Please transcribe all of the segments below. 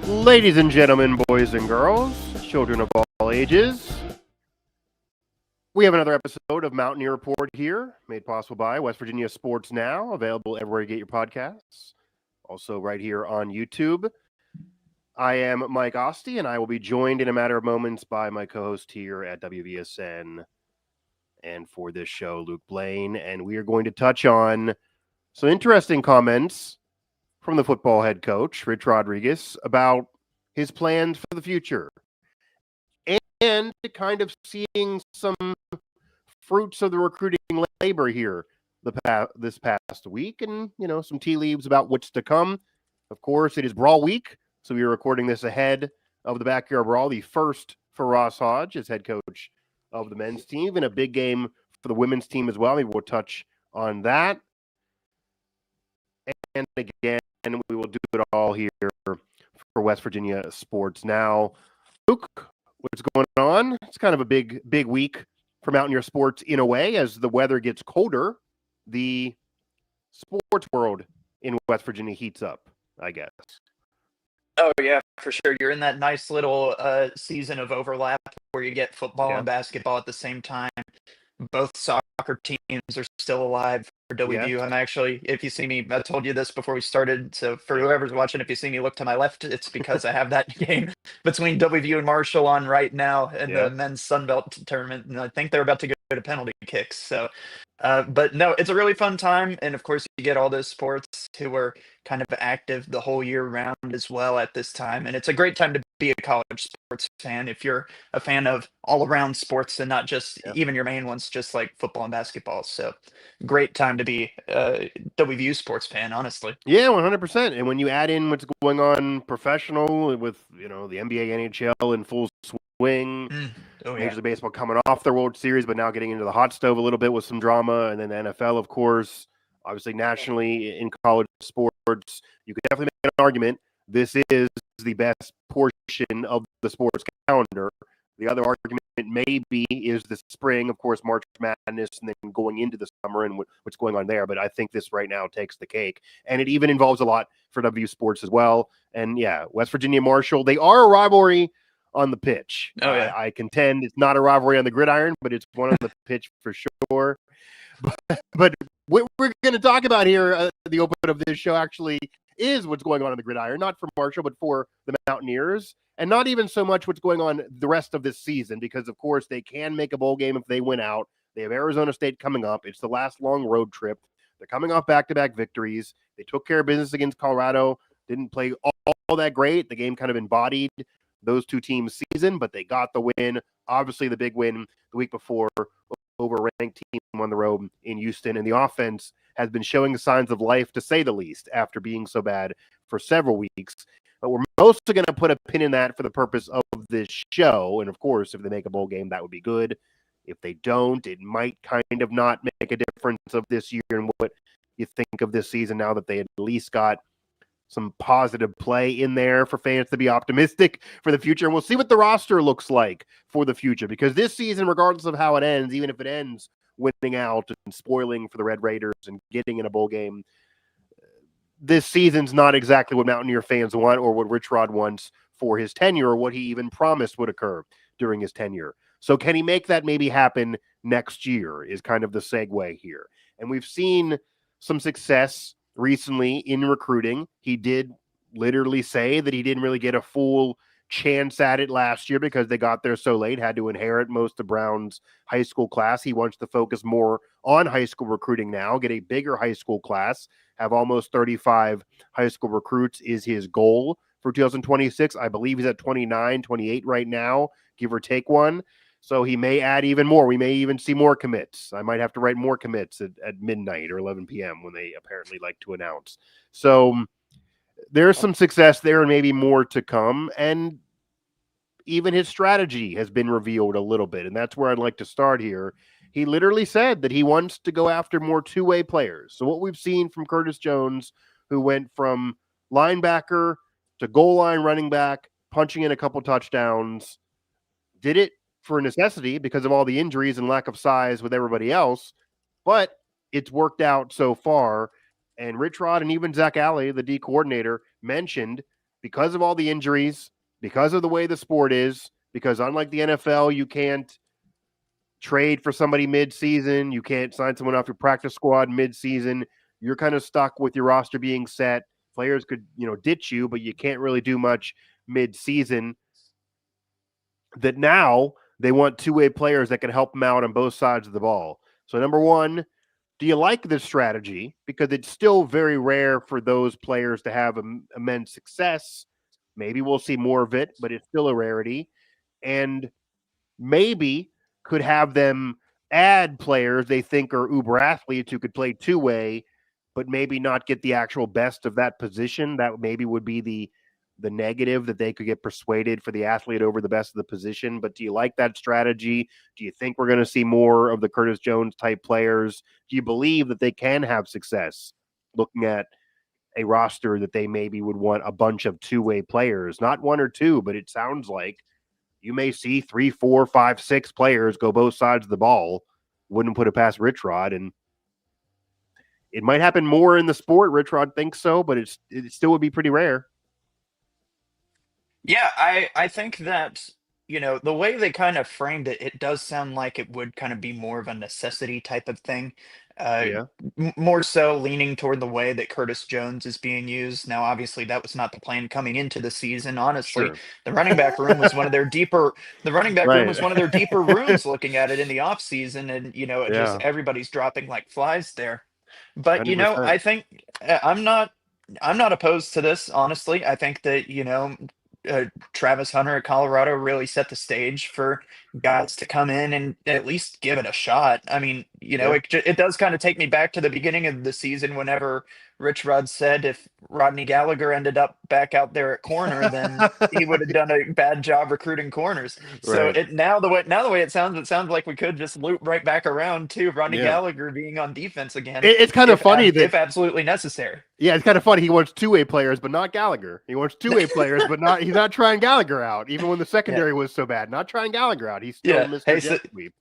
Ladies and gentlemen, boys and girls, children of all ages, we have another episode of Mountaineer Report here, made possible by West Virginia Sports Now, available everywhere you get your podcasts, also right here on YouTube. I am Mike Asti, and I will be joined in a matter of moments by my co-host here at WVSN, and for this show, Luke Blain, and we are going to touch on some interesting comments from the football head coach, Rich Rodriguez, about his plans for the future and kind of seeing some fruits of the recruiting labor here this past week, and some tea leaves about what's to come. Of course, it is Brawl Week, so we are recording this ahead of the Backyard Brawl, the first for Ross Hedge as head coach of the men's team, and a big game for the women's team as well. Maybe we'll touch on that. And again, we will do it all here for West Virginia Sports Now. Luke, what's going on? It's kind of a big week for Mountaineer sports in a way. As the weather gets colder, the sports world in West Virginia heats up, I guess. Oh, yeah, for sure. You're in that nice little season of overlap where you get football and basketball at the same time. Both soccer teams are still alive for WVU. Yes. I'm actually, if you see me, I told you this before we started. So for whoever's watching, if you see me look to my left, it's because I have that game between WVU and Marshall on right now in the men's Sunbelt tournament. And I think they're about to go to penalty kicks. So, but no, it's a really fun time. And of course, you get all those sports who are kind of active the whole year round as well at this time. And it's a great time to be a college sports fan if you're a fan of all around sports and not just even your main ones, just like football and basketball. So great time to be a WVU sports fan, honestly. Yeah, 100%. And when you add in what's going on professional with, the NBA, NHL in full swing, Major League Baseball coming off their World Series, but now getting into the hot stove a little bit with some drama, and then the NFL, of course, obviously nationally in college sports, you could definitely make an argument this is the best portion of the sports calendar. The other argument maybe is the spring, of course, March Madness, and then going into the summer and what's going on there. But I think this right now takes the cake. And it even involves a lot for WVU sports as well. And yeah, West Virginia Marshall, they are a rivalry on the pitch. I contend it's not a rivalry on the gridiron, but it's one on the pitch for sure. But what we're going to talk about here, the open of this show actually is what's going on the gridiron, not for Marshall, but for the Mountaineers. And not even so much what's going on the rest of this season, because, of course, they can make a bowl game if they win out. They have Arizona State coming up. It's the last long road trip. They're coming off back-to-back victories. They took care of business against Colorado. Didn't play all that great. The game kind of embodied those two teams' season, but they got the win. Obviously, the big win the week before over a ranked team on the road in Houston. And the offense has been showing signs of life, to say the least, after being so bad for several weeks. But we're mostly going to put a pin in that for the purpose of this show. And, of course, if they make a bowl game, that would be good. If they don't, it might kind of not make a difference of this year and what you think of this season now that they at least got some positive play in there for fans to be optimistic for the future. And we'll see what the roster looks like for the future, because this season, regardless of how it ends, even if it ends winning out and spoiling for the Red Raiders and getting in a bowl game, this season's not exactly what Mountaineer fans want or what Rich Rod wants for his tenure or what he even promised would occur during his tenure. So can he make that maybe happen next year is kind of the segue here. And we've seen some success recently in recruiting. He did literally say that he didn't really get a full chance at it last year because they got there so late, had to inherit most of Brown's high school class. He wants to focus more on high school recruiting now, get a bigger high school class, have almost 35 high school recruits is his goal for 2026. I believe he's at 29, 28 right now, give or take one. So he may add even more. We may even see more commits. I might have to write more commits at midnight or 11 p.m. when they apparently like to announce. So there's some success there and maybe more to come. And even his strategy has been revealed a little bit. And that's where I'd like to start here. He literally said that he wants to go after more two-way players. So what we've seen from Curtis Jones, who went from linebacker to goal line running back, punching in a couple touchdowns, did it for necessity because of all the injuries and lack of size with everybody else, but it's worked out so far. And Rich Rod and even Zach Alley, the D coordinator, mentioned because of all the injuries, because of the way the sport is, because unlike the NFL, you can't trade for somebody mid-season, you can't sign someone off your practice squad mid-season. You're kind of stuck with your roster being set. Players could, ditch you, but you can't really do much mid-season. That now they want two-way players that can help them out on both sides of the ball. So number one, do you like this strategy? Because it's still very rare for those players to have immense success. Maybe we'll see more of it, but it's still a rarity. And maybe could have them add players they think are uber athletes who could play two-way, but maybe not get the actual best of that position. That maybe would be the negative, that they could get persuaded for the athlete over the best of the position. But do you like that strategy? Do you think we're going to see more of the Curtis Jones type players? Do you believe that they can have success looking at a roster that they maybe would want a bunch of two-way players, not one or two, but it sounds like you may see 3, 4, 5, 6 players go both sides of the ball. Wouldn't put it past Rich Rod, and it might happen more in the sport. Rich Rod thinks so, but it still would be pretty rare. Yeah, I think that, the way they kind of framed it, it does sound like it would kind of be more of a necessity type of thing. Uh, Yeah, More so leaning toward the way that Curtis Jones is being used. Now, obviously, that was not the plan coming into the season. Honestly, sure. the running back room was one of their deeper. The running back room Right. was one of their deeper rooms. Looking at it in the off season, and it just Yeah, everybody's dropping like flies there. But 100%. I think I'm not opposed to this. Honestly, I think that Travis Hunter at Colorado really set the stage for guys to come in and at least give it a shot. I mean, Yeah. it does kind of take me back to the beginning of the season whenever Rich Rod said if Rodney Gallagher ended up back out there at corner, then he would have done a bad job recruiting corners. So Right. now the way it sounds like we could just loop right back around to Rodney Yeah. Gallagher being on defense again, It's kind of funny that, if absolutely necessary. yeah, it's kind of funny. He wants two-way players, but not Gallagher. He wants two-way players, but he's not trying Gallagher out, even when the Yeah. secondary was so bad. Not trying Gallagher out. He's still Yeah. Mr. Hey, Jet Sweep.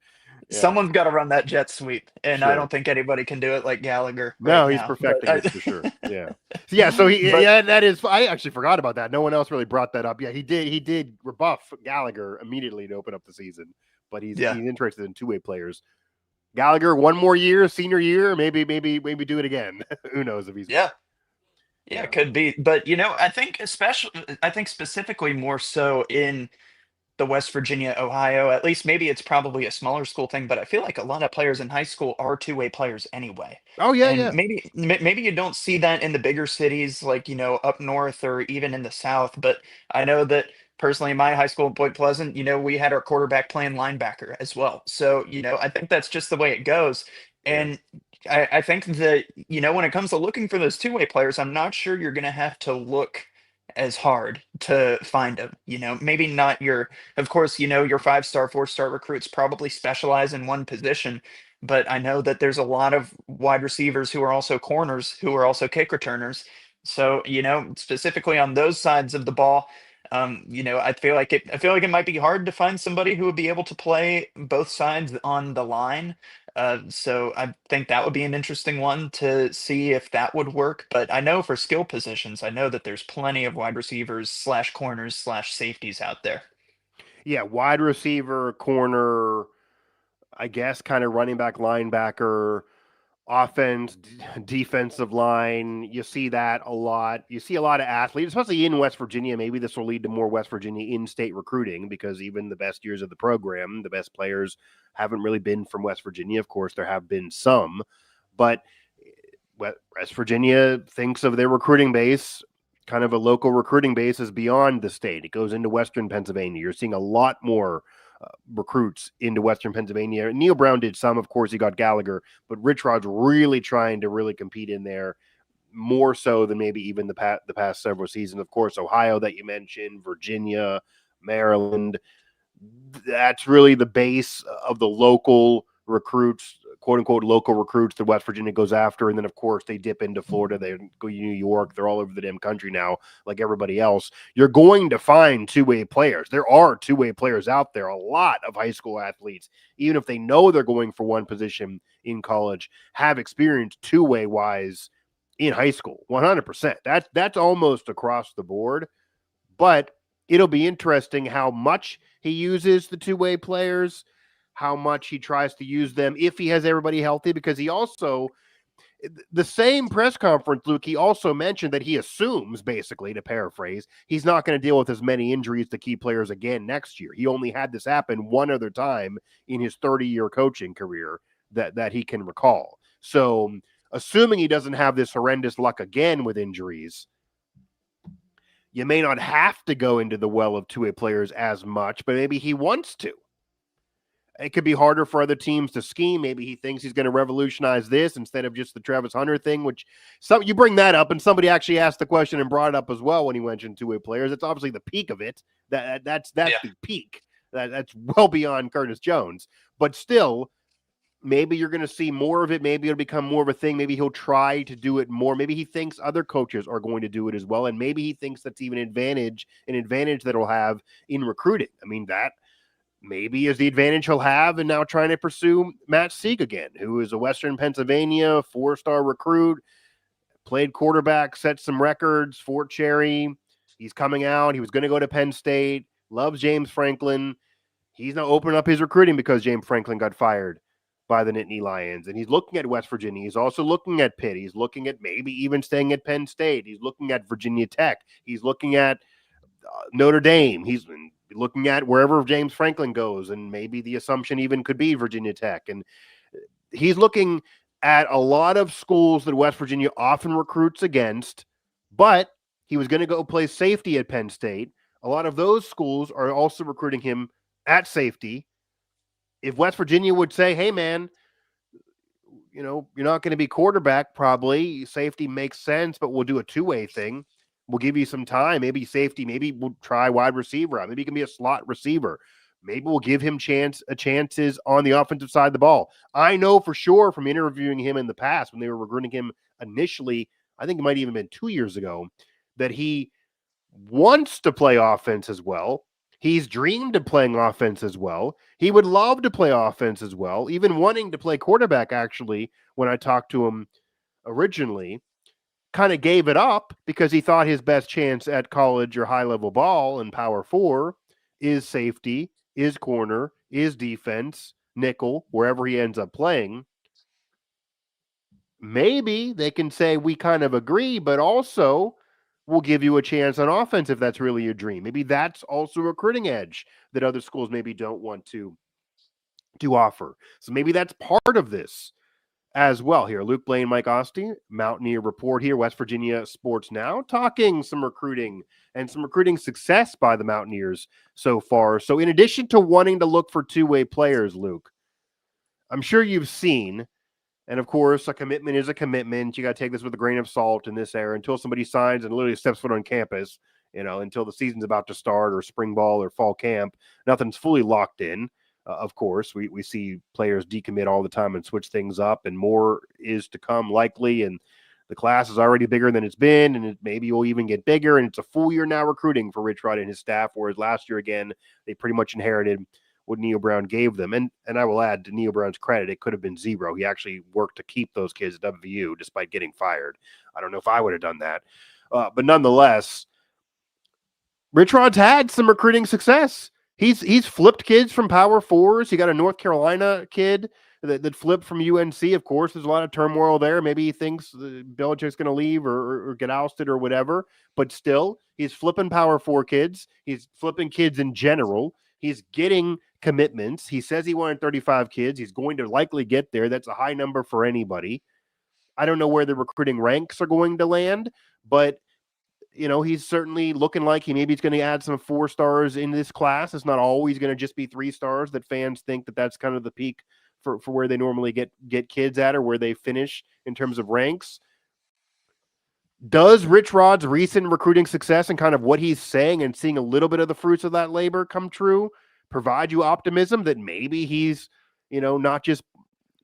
Yeah, someone's got to run that jet sweep, and I sure. don't think anybody can do it like Gallagher right No, he's now. But perfecting it for sure. Yeah. but That is, I actually forgot about that. No one else really brought that up. Yeah, he did rebuff Gallagher immediately to open up the season, but he's yeah, interested in two-way players. Gallagher, one more year, senior year, maybe do it again. Who knows if he's yeah, yeah, yeah, it could be. But I think specifically more so in the West Virginia, Ohio. At least maybe it's probably a smaller school thing, but I feel like a lot of players in high school are two-way players anyway. oh yeah, And yeah, maybe you don't see that in the bigger cities like, up north or even in the south, but I know that personally in my high school in Point Pleasant, we had our quarterback playing linebacker as well. So, I think that's just the way it goes. yeah. And I think that, when it comes to looking for those two-way players, I'm not sure you're going to have to look as hard to find them. Maybe not of course, your 5-star, 4-star recruits probably specialize in one position, but I know that there's a lot of wide receivers who are also corners, who are also kick returners. So, specifically on those sides of the ball, I feel like it might be hard to find somebody who would be able to play both sides on the line. So I think that would be an interesting one to see if that would work. But I know for skill positions, I know that there's plenty of wide receivers slash corners slash safeties out there. Yeah, wide receiver, corner, I guess kind of running back, linebacker, offense, defensive line. You see that a lot. You see a lot of athletes, especially in West Virginia. Maybe this will lead to more West Virginia in-state recruiting because even the best years of the program, the best players haven't really been from West Virginia. Of course, there have been some, but West Virginia thinks of their recruiting base, kind of a local recruiting base, as beyond the state. It goes into Western Pennsylvania. You're seeing a lot more recruits into Western Pennsylvania. Neil Brown did some, of course, he got Gallagher, but Rich Rod's really trying to really compete in there more so than maybe even the past several seasons. Of course, Ohio that you mentioned, Virginia, Maryland, that's really the base of the local recruits, quote unquote local recruits that West Virginia goes after. And then of course they dip into Florida, they go to New York, they're all over the damn country now, like everybody else. You're going to find two-way players. There are two-way players out there. A lot of high school athletes, even if they know they're going for one position in college, have experience two-way wise in high school. 100%. That's almost across the board. But it'll be interesting how much he uses the two-way players, how much he tries to use them if he has everybody healthy, because he also, the same press conference, Luke, he also mentioned that he assumes, basically, to paraphrase, he's not going to deal with as many injuries to key players again next year. He only had this happen one other time in his 30-year coaching career that he can recall. So, assuming he doesn't have this horrendous luck again with injuries, you may not have to go into the well of two-way players as much, but maybe he wants to. It could be harder for other teams to scheme. Maybe he thinks he's going to revolutionize this instead of just the Travis Hunter thing, which you bring that up, and somebody actually asked the question and brought it up as well when he mentioned two-way players. It's obviously the peak of it. That's the peak. That's well beyond Curtis Jones. But still, maybe you're going to see more of it. Maybe it'll become more of a thing. Maybe he'll try to do it more. Maybe he thinks other coaches are going to do it as well. And maybe he thinks that's even an advantage that he'll have in recruiting. I mean, that maybe is the advantage he'll have in now trying to pursue Matt Sieg again, who is a Western Pennsylvania 4-star recruit, played quarterback, set some records, Fort Cherry. He's coming out. He was going to go to Penn State, loves James Franklin. He's now opening up his recruiting because James Franklin got fired by the Nittany Lions. And he's looking at West Virginia. He's also looking at Pitt. He's looking at maybe even staying at Penn State. He's looking at Virginia Tech. He's looking at Notre Dame. He's looking at wherever James Franklin goes, and maybe the assumption even could be Virginia Tech. And he's looking at a lot of schools that West Virginia often recruits against, but he was going to go play safety at Penn State. A lot of those schools are also recruiting him at safety. If West Virginia would say, hey, man, you're not going to be quarterback probably. Safety makes sense, but we'll do a two-way thing. We'll give you some time. Maybe safety. Maybe we'll try wide receiver. Maybe he can be a slot receiver. Maybe we'll give him chances on the offensive side of the ball. I know for sure from interviewing him in the past when they were recruiting him initially, I think it might even been 2 years ago, that he wants to play offense as well. He's dreamed of playing offense as well. He would love to play offense as well, even wanting to play quarterback, actually, when I talked to him originally. Kind of gave it up because he thought his best chance at college or high-level ball in Power 4 is safety, is corner, is defense, nickel, wherever he ends up playing. Maybe they can say we kind of agree, but also we'll give you a chance on offense if that's really your dream. Maybe that's also a recruiting edge that other schools maybe don't want to offer. So maybe that's part of this as well here. Luke Blain, Mike Asti, Mountaineer Report here, West Virginia Sports Now, talking some recruiting and some recruiting success by the Mountaineers so far. So in addition to wanting to look for two-way players, Luke, I'm sure you've seen, and of course, a commitment is a commitment. You got to take this with a grain of salt in this era until somebody signs and literally steps foot on campus, until the season's about to start or spring ball or fall camp. Nothing's fully locked in. Of course, we see players decommit all the time and switch things up, and more is to come likely. And the class is already bigger than it's been, and it maybe will even get bigger. And it's a full year now recruiting for Rich Rod and his staff, whereas last year, again, they pretty much inherited what Neil Brown gave them. And I will add, to Neil Brown's credit, it could have been zero. He actually worked to keep those kids at WVU despite getting fired. I don't know if I would have done that. But nonetheless, Rich Rod's had some recruiting success. He's flipped kids from Power 4s. He got a North Carolina kid that flipped from UNC. Of course, there's a lot of turmoil there. Maybe he thinks Belichick's going to leave or get ousted or whatever. But still, he's flipping Power 4 kids. He's flipping kids in general. He's getting commitments. He says he wanted 35 kids. He's going to likely get there. That's a high number for anybody. I don't know where the recruiting ranks are going to land, but he's certainly looking like he's going to add some 4 stars in this class. It's not always going to just be 3 stars that fans think that's kind of the peak for where they normally get kids at or where they finish in terms of ranks. Does Rich Rod's recent recruiting success and kind of what he's saying and seeing a little bit of the fruits of that labor come true provide you optimism that maybe he's, not just,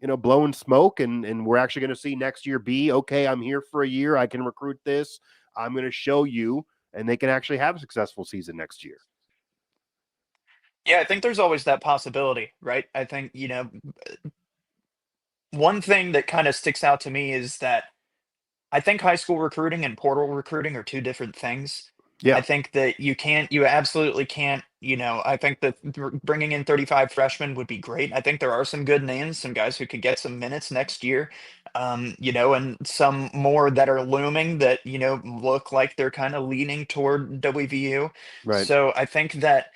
blowing smoke and we're actually going to see next year be, okay, I'm here for a year. I can recruit this. I'm going to show you, and they can actually have a successful season next year. Yeah, I think there's always that possibility, right? I think, one thing that kind of sticks out to me is that I think high school recruiting and portal recruiting are two different things. Yeah. I think that you absolutely can't, I think that bringing in 35 freshmen would be great. I think there are some good names, some guys who could get some minutes next year, and some more that are looming that, look like they're kind of leaning toward WVU. Right. So I think that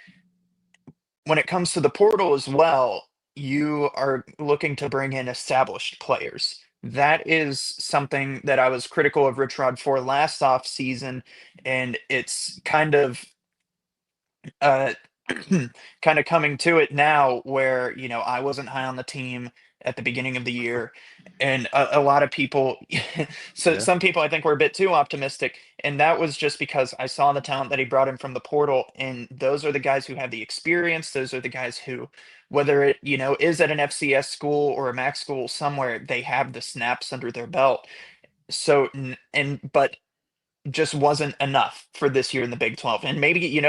when it comes to the portal as well, you are looking to bring in established players. That is something that I was critical of Rich Rod for last off season, and it's uh, kind of coming to it now where, I wasn't high on the team at the beginning of the year. And a lot of people, so Yeah. some people I think were a bit too optimistic. And that was just because I saw the talent that he brought in from the portal. And those are the guys who have the experience. Those are the guys who, whether it, is at an FCS school or a MAC school somewhere, they have the snaps under their belt. So, but just wasn't enough for this year in the Big 12. And maybe,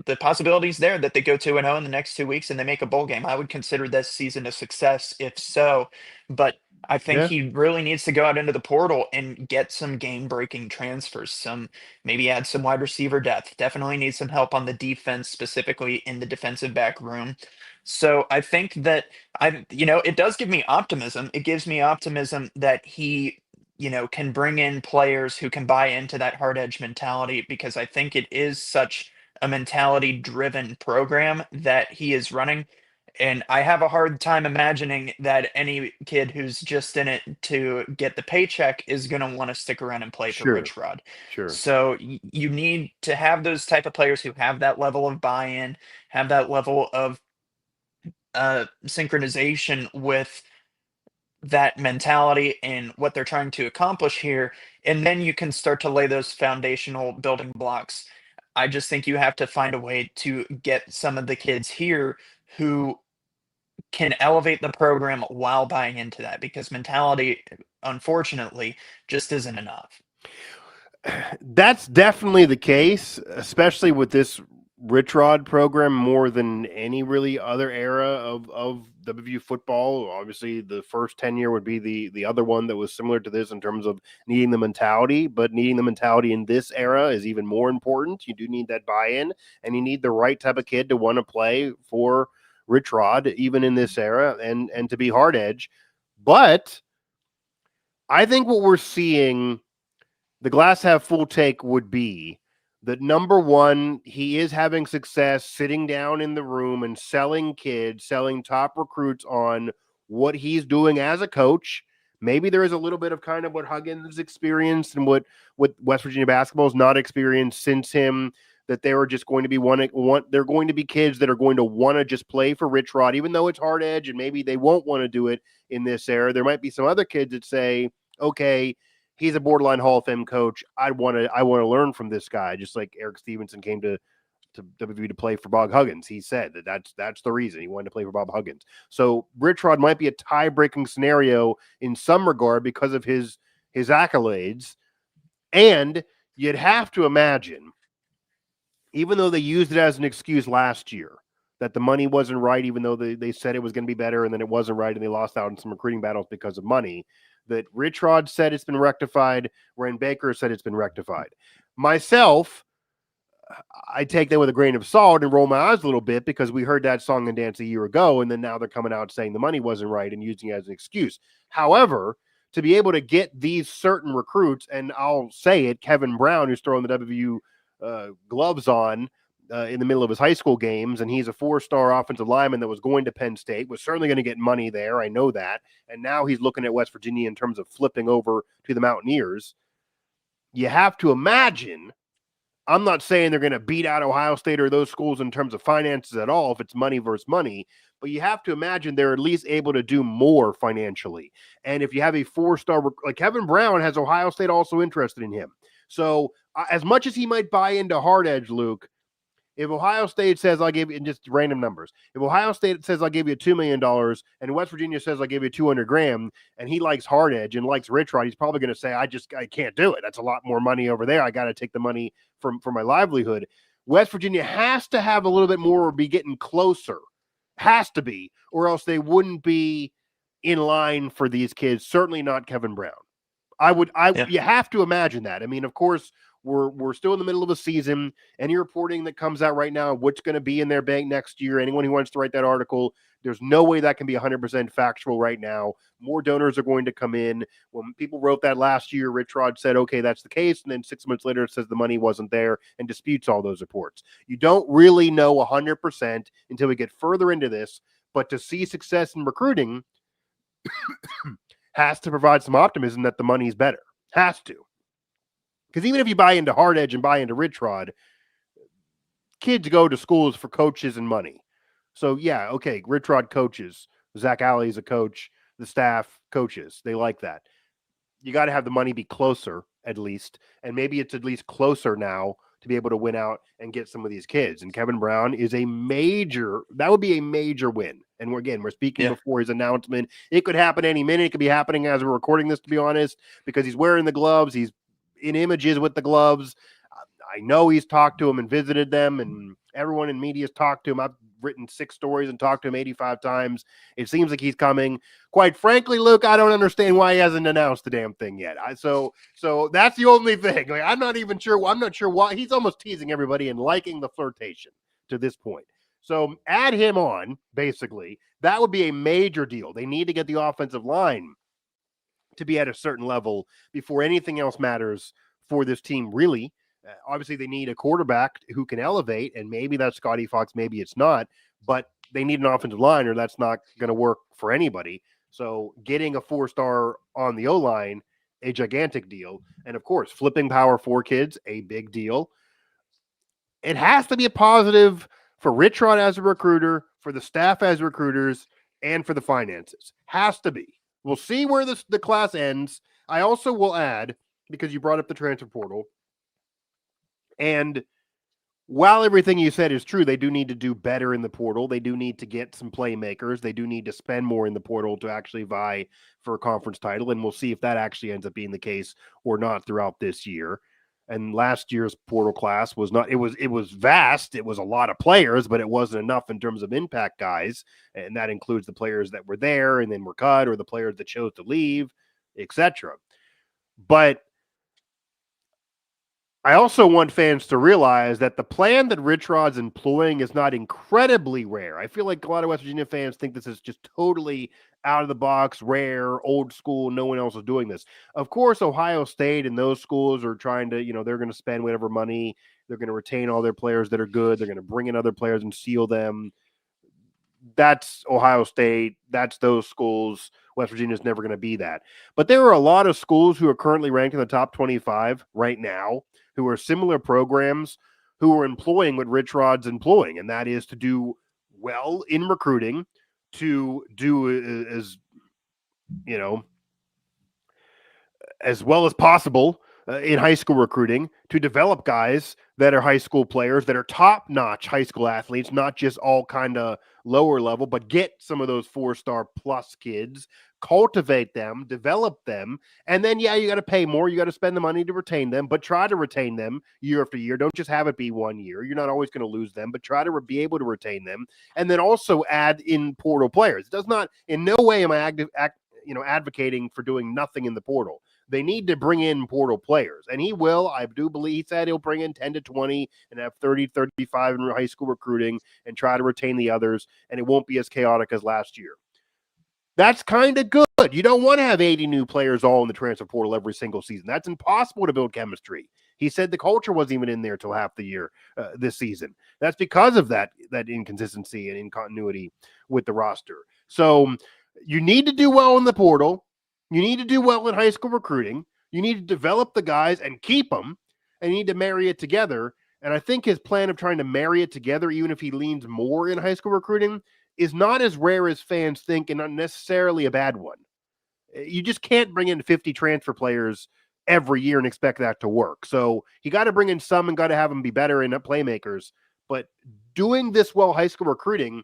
the possibilities there that they go 2-0 in the next 2 weeks and they make a bowl game. I would consider this season a success if so. But I think Yeah. he really needs to go out into the portal and get some game breaking transfers, maybe add some wide receiver depth. Definitely need some help on the defense, specifically in the defensive back room. So I think that it does give me optimism. It gives me optimism that he can bring in players who can buy into that hard edge mentality, because I think it is such a mentality driven program that he is running. And I have a hard time imagining that any kid who's just in it to get the paycheck is going to want to stick around and play for Sure. Rich Rod. Sure. So you need to have those type of players who have that level of buy-in, have that level of synchronization with that mentality and what they're trying to accomplish here, and then you can start to lay those foundational building blocks. I just think you have to find a way to get some of the kids here who can elevate the program while buying into that, because mentality, unfortunately, just isn't enough. That's definitely the case, especially with this Rich Rod program more than any really other era of WVU football. Obviously, the first tenure would be the other one that was similar to this in terms of needing the mentality, but needing the mentality in this era is even more important. You do need that buy-in, and you need the right type of kid to want to play for Rich Rod, even in this era, and to be hard edge. But I think what we're seeing, the glass half full take would be that number one, he is having success sitting down in the room and selling kids, selling top recruits on what he's doing as a coach. Maybe there is a little bit of kind of what Huggins experienced and what West Virginia basketball has not experienced since him, that they are just going to be they're going to be kids that are going to want to just play for Rich Rod, even though it's hard edge and maybe they won't want to do it in this era. There might be some other kids that say, okay, he's a borderline Hall of Fame coach. I want to learn from this guy, just like Eric Stevenson came to WVU to play for Bob Huggins. He said that's the reason he wanted to play for Bob Huggins. So Rich Rod might be a tie-breaking scenario in some regard because of his accolades. And you'd have to imagine, even though they used it as an excuse last year, that the money wasn't right, even though they said it was going to be better, and then it wasn't right, and they lost out in some recruiting battles because of money, that Rich Rod said it's been rectified, Ren Baker said it's been rectified. Myself, I take that with a grain of salt and roll my eyes a little bit because we heard that song and dance a year ago, and then now they're coming out saying the money wasn't right and using it as an excuse. However, to be able to get these certain recruits, and I'll say it, Kevin Brown, who's throwing the WVU gloves on in the middle of his high school games, and he's a 4-star offensive lineman that was going to Penn State, was certainly going to get money there. I know that. And now he's looking at West Virginia in terms of flipping over to the Mountaineers. You have to imagine, I'm not saying they're going to beat out Ohio State or those schools in terms of finances at all if it's money versus money, but you have to imagine they're at least able to do more financially. And if you have a 4-star, like Kevin Brown has Ohio State also interested in him. So as much as he might buy into hard edge, Luke, if Ohio State says I'll give you, and just random numbers, if Ohio State says I'll give you $2 million and West Virginia says I'll give you $200,000 and he likes hard edge and likes Rich Rod, he's probably going to say, I can't do it. That's a lot more money over there. I got to take the money for my livelihood. West Virginia has to have a little bit more or be getting closer. Has to be, or else they wouldn't be in line for these kids. Certainly not Kevin Brown. You have to imagine that. I mean, of course, we're still in the middle of a season. Any reporting that comes out right now, what's going to be in their bank next year, anyone who wants to write that article, there's no way that can be 100% factual right now. More donors are going to come in. When people wrote that last year, Rich Rod said, okay, that's the case. And then 6 months later, it says the money wasn't there and disputes all those reports. You don't really know 100% until we get further into this. But to see success in recruiting has to provide some optimism that the money's better. Has to. Because even if you buy into Hard Edge and buy into Rich Rod, kids go to schools for coaches and money. So, yeah, okay, Rich Rod coaches. Zach Alley's a coach. The staff coaches. They like that. You got to have the money be closer, at least. And maybe it's at least closer now to be able to win out and get some of these kids. And Kevin Brown is that would be a major win. And we're speaking before his announcement. It could happen any minute. It could be happening as we're recording this, to be honest, because he's wearing the gloves. He's in images with the gloves. I know he's talked to him and visited them, and everyone in media's talked to him. I've written 6 stories and talked to him 85 times. It seems like he's coming. Quite frankly, Luke, I don't understand why he hasn't announced the damn thing yet. So that's the only thing. Like, I'm not sure why. He's almost teasing everybody and liking the flirtation to this point. So add him on, basically. That would be a major deal. They need to get the offensive line to be at a certain level before anything else matters for this team, really. Obviously, they need a quarterback who can elevate, and maybe that's Scotty Fox, maybe it's not, but they need an offensive line, or that's not going to work for anybody. So getting a 4-star on the O-line, a gigantic deal. And, of course, flipping Power 4 kids, a big deal. It has to be a positive for Rich Rod as a recruiter, for the staff as recruiters, and for the finances. Has to be. We'll see where the class ends. I also will add, because you brought up the transfer portal, and while everything you said is true, they do need to do better in the portal. They do need to get some playmakers. They do need to spend more in the portal to actually vie for a conference title. And we'll see if that actually ends up being the case or not throughout this year. And last year's portal class was not, it was vast. It was a lot of players, but it wasn't enough in terms of impact guys. And that includes the players that were there and then were cut, or the players that chose to leave, etc. But I also want fans to realize that the plan that Rich Rod's employing is not incredibly rare. I feel like a lot of West Virginia fans think this is just totally out of the box, rare, old school. No one else is doing this. Of course, Ohio State and those schools are trying to, they're going to spend whatever money. They're going to retain all their players that are good. They're going to bring in other players and seal them. That's Ohio State. That's those schools. West Virginia is never going to be that. But there are a lot of schools who are currently ranked in the top 25 right now, who are similar programs, who are employing what Rich Rod's employing, and that is to do well in recruiting, to do as well as possible in high school recruiting, to develop guys that are high school players, that are top-notch high school athletes, not just all kind of lower level, but get some of those 4-star plus kids, cultivate them, develop them, and then, you got to pay more. You got to spend the money to retain them, but try to retain them year after year. Don't just have it be 1 year. You're not always going to lose them, but try to be able to retain them, and then also add in portal players. It does not, in no way am I advocating for doing nothing in the portal. They need to bring in portal players, and he will. I do believe he said he'll bring in 10 to 20 and have 30, 35 in high school recruiting and try to retain the others, and it won't be as chaotic as last year. That's kind of good. You don't want to have 80 new players all in the transfer portal every single season. That's impossible to build chemistry. He said the culture wasn't even in there till half the year this season. That's because of that inconsistency and incontinuity with the roster. So you need to do well in the portal. You need to do well in high school recruiting. You need to develop the guys and keep them, and you need to marry it together. And I think his plan of trying to marry it together, even if he leans more in high school recruiting, is not as rare as fans think and not necessarily a bad one. You just can't bring in 50 transfer players every year and expect that to work. So you got to bring in some and got to have them be better in playmakers. But doing this well high school recruiting,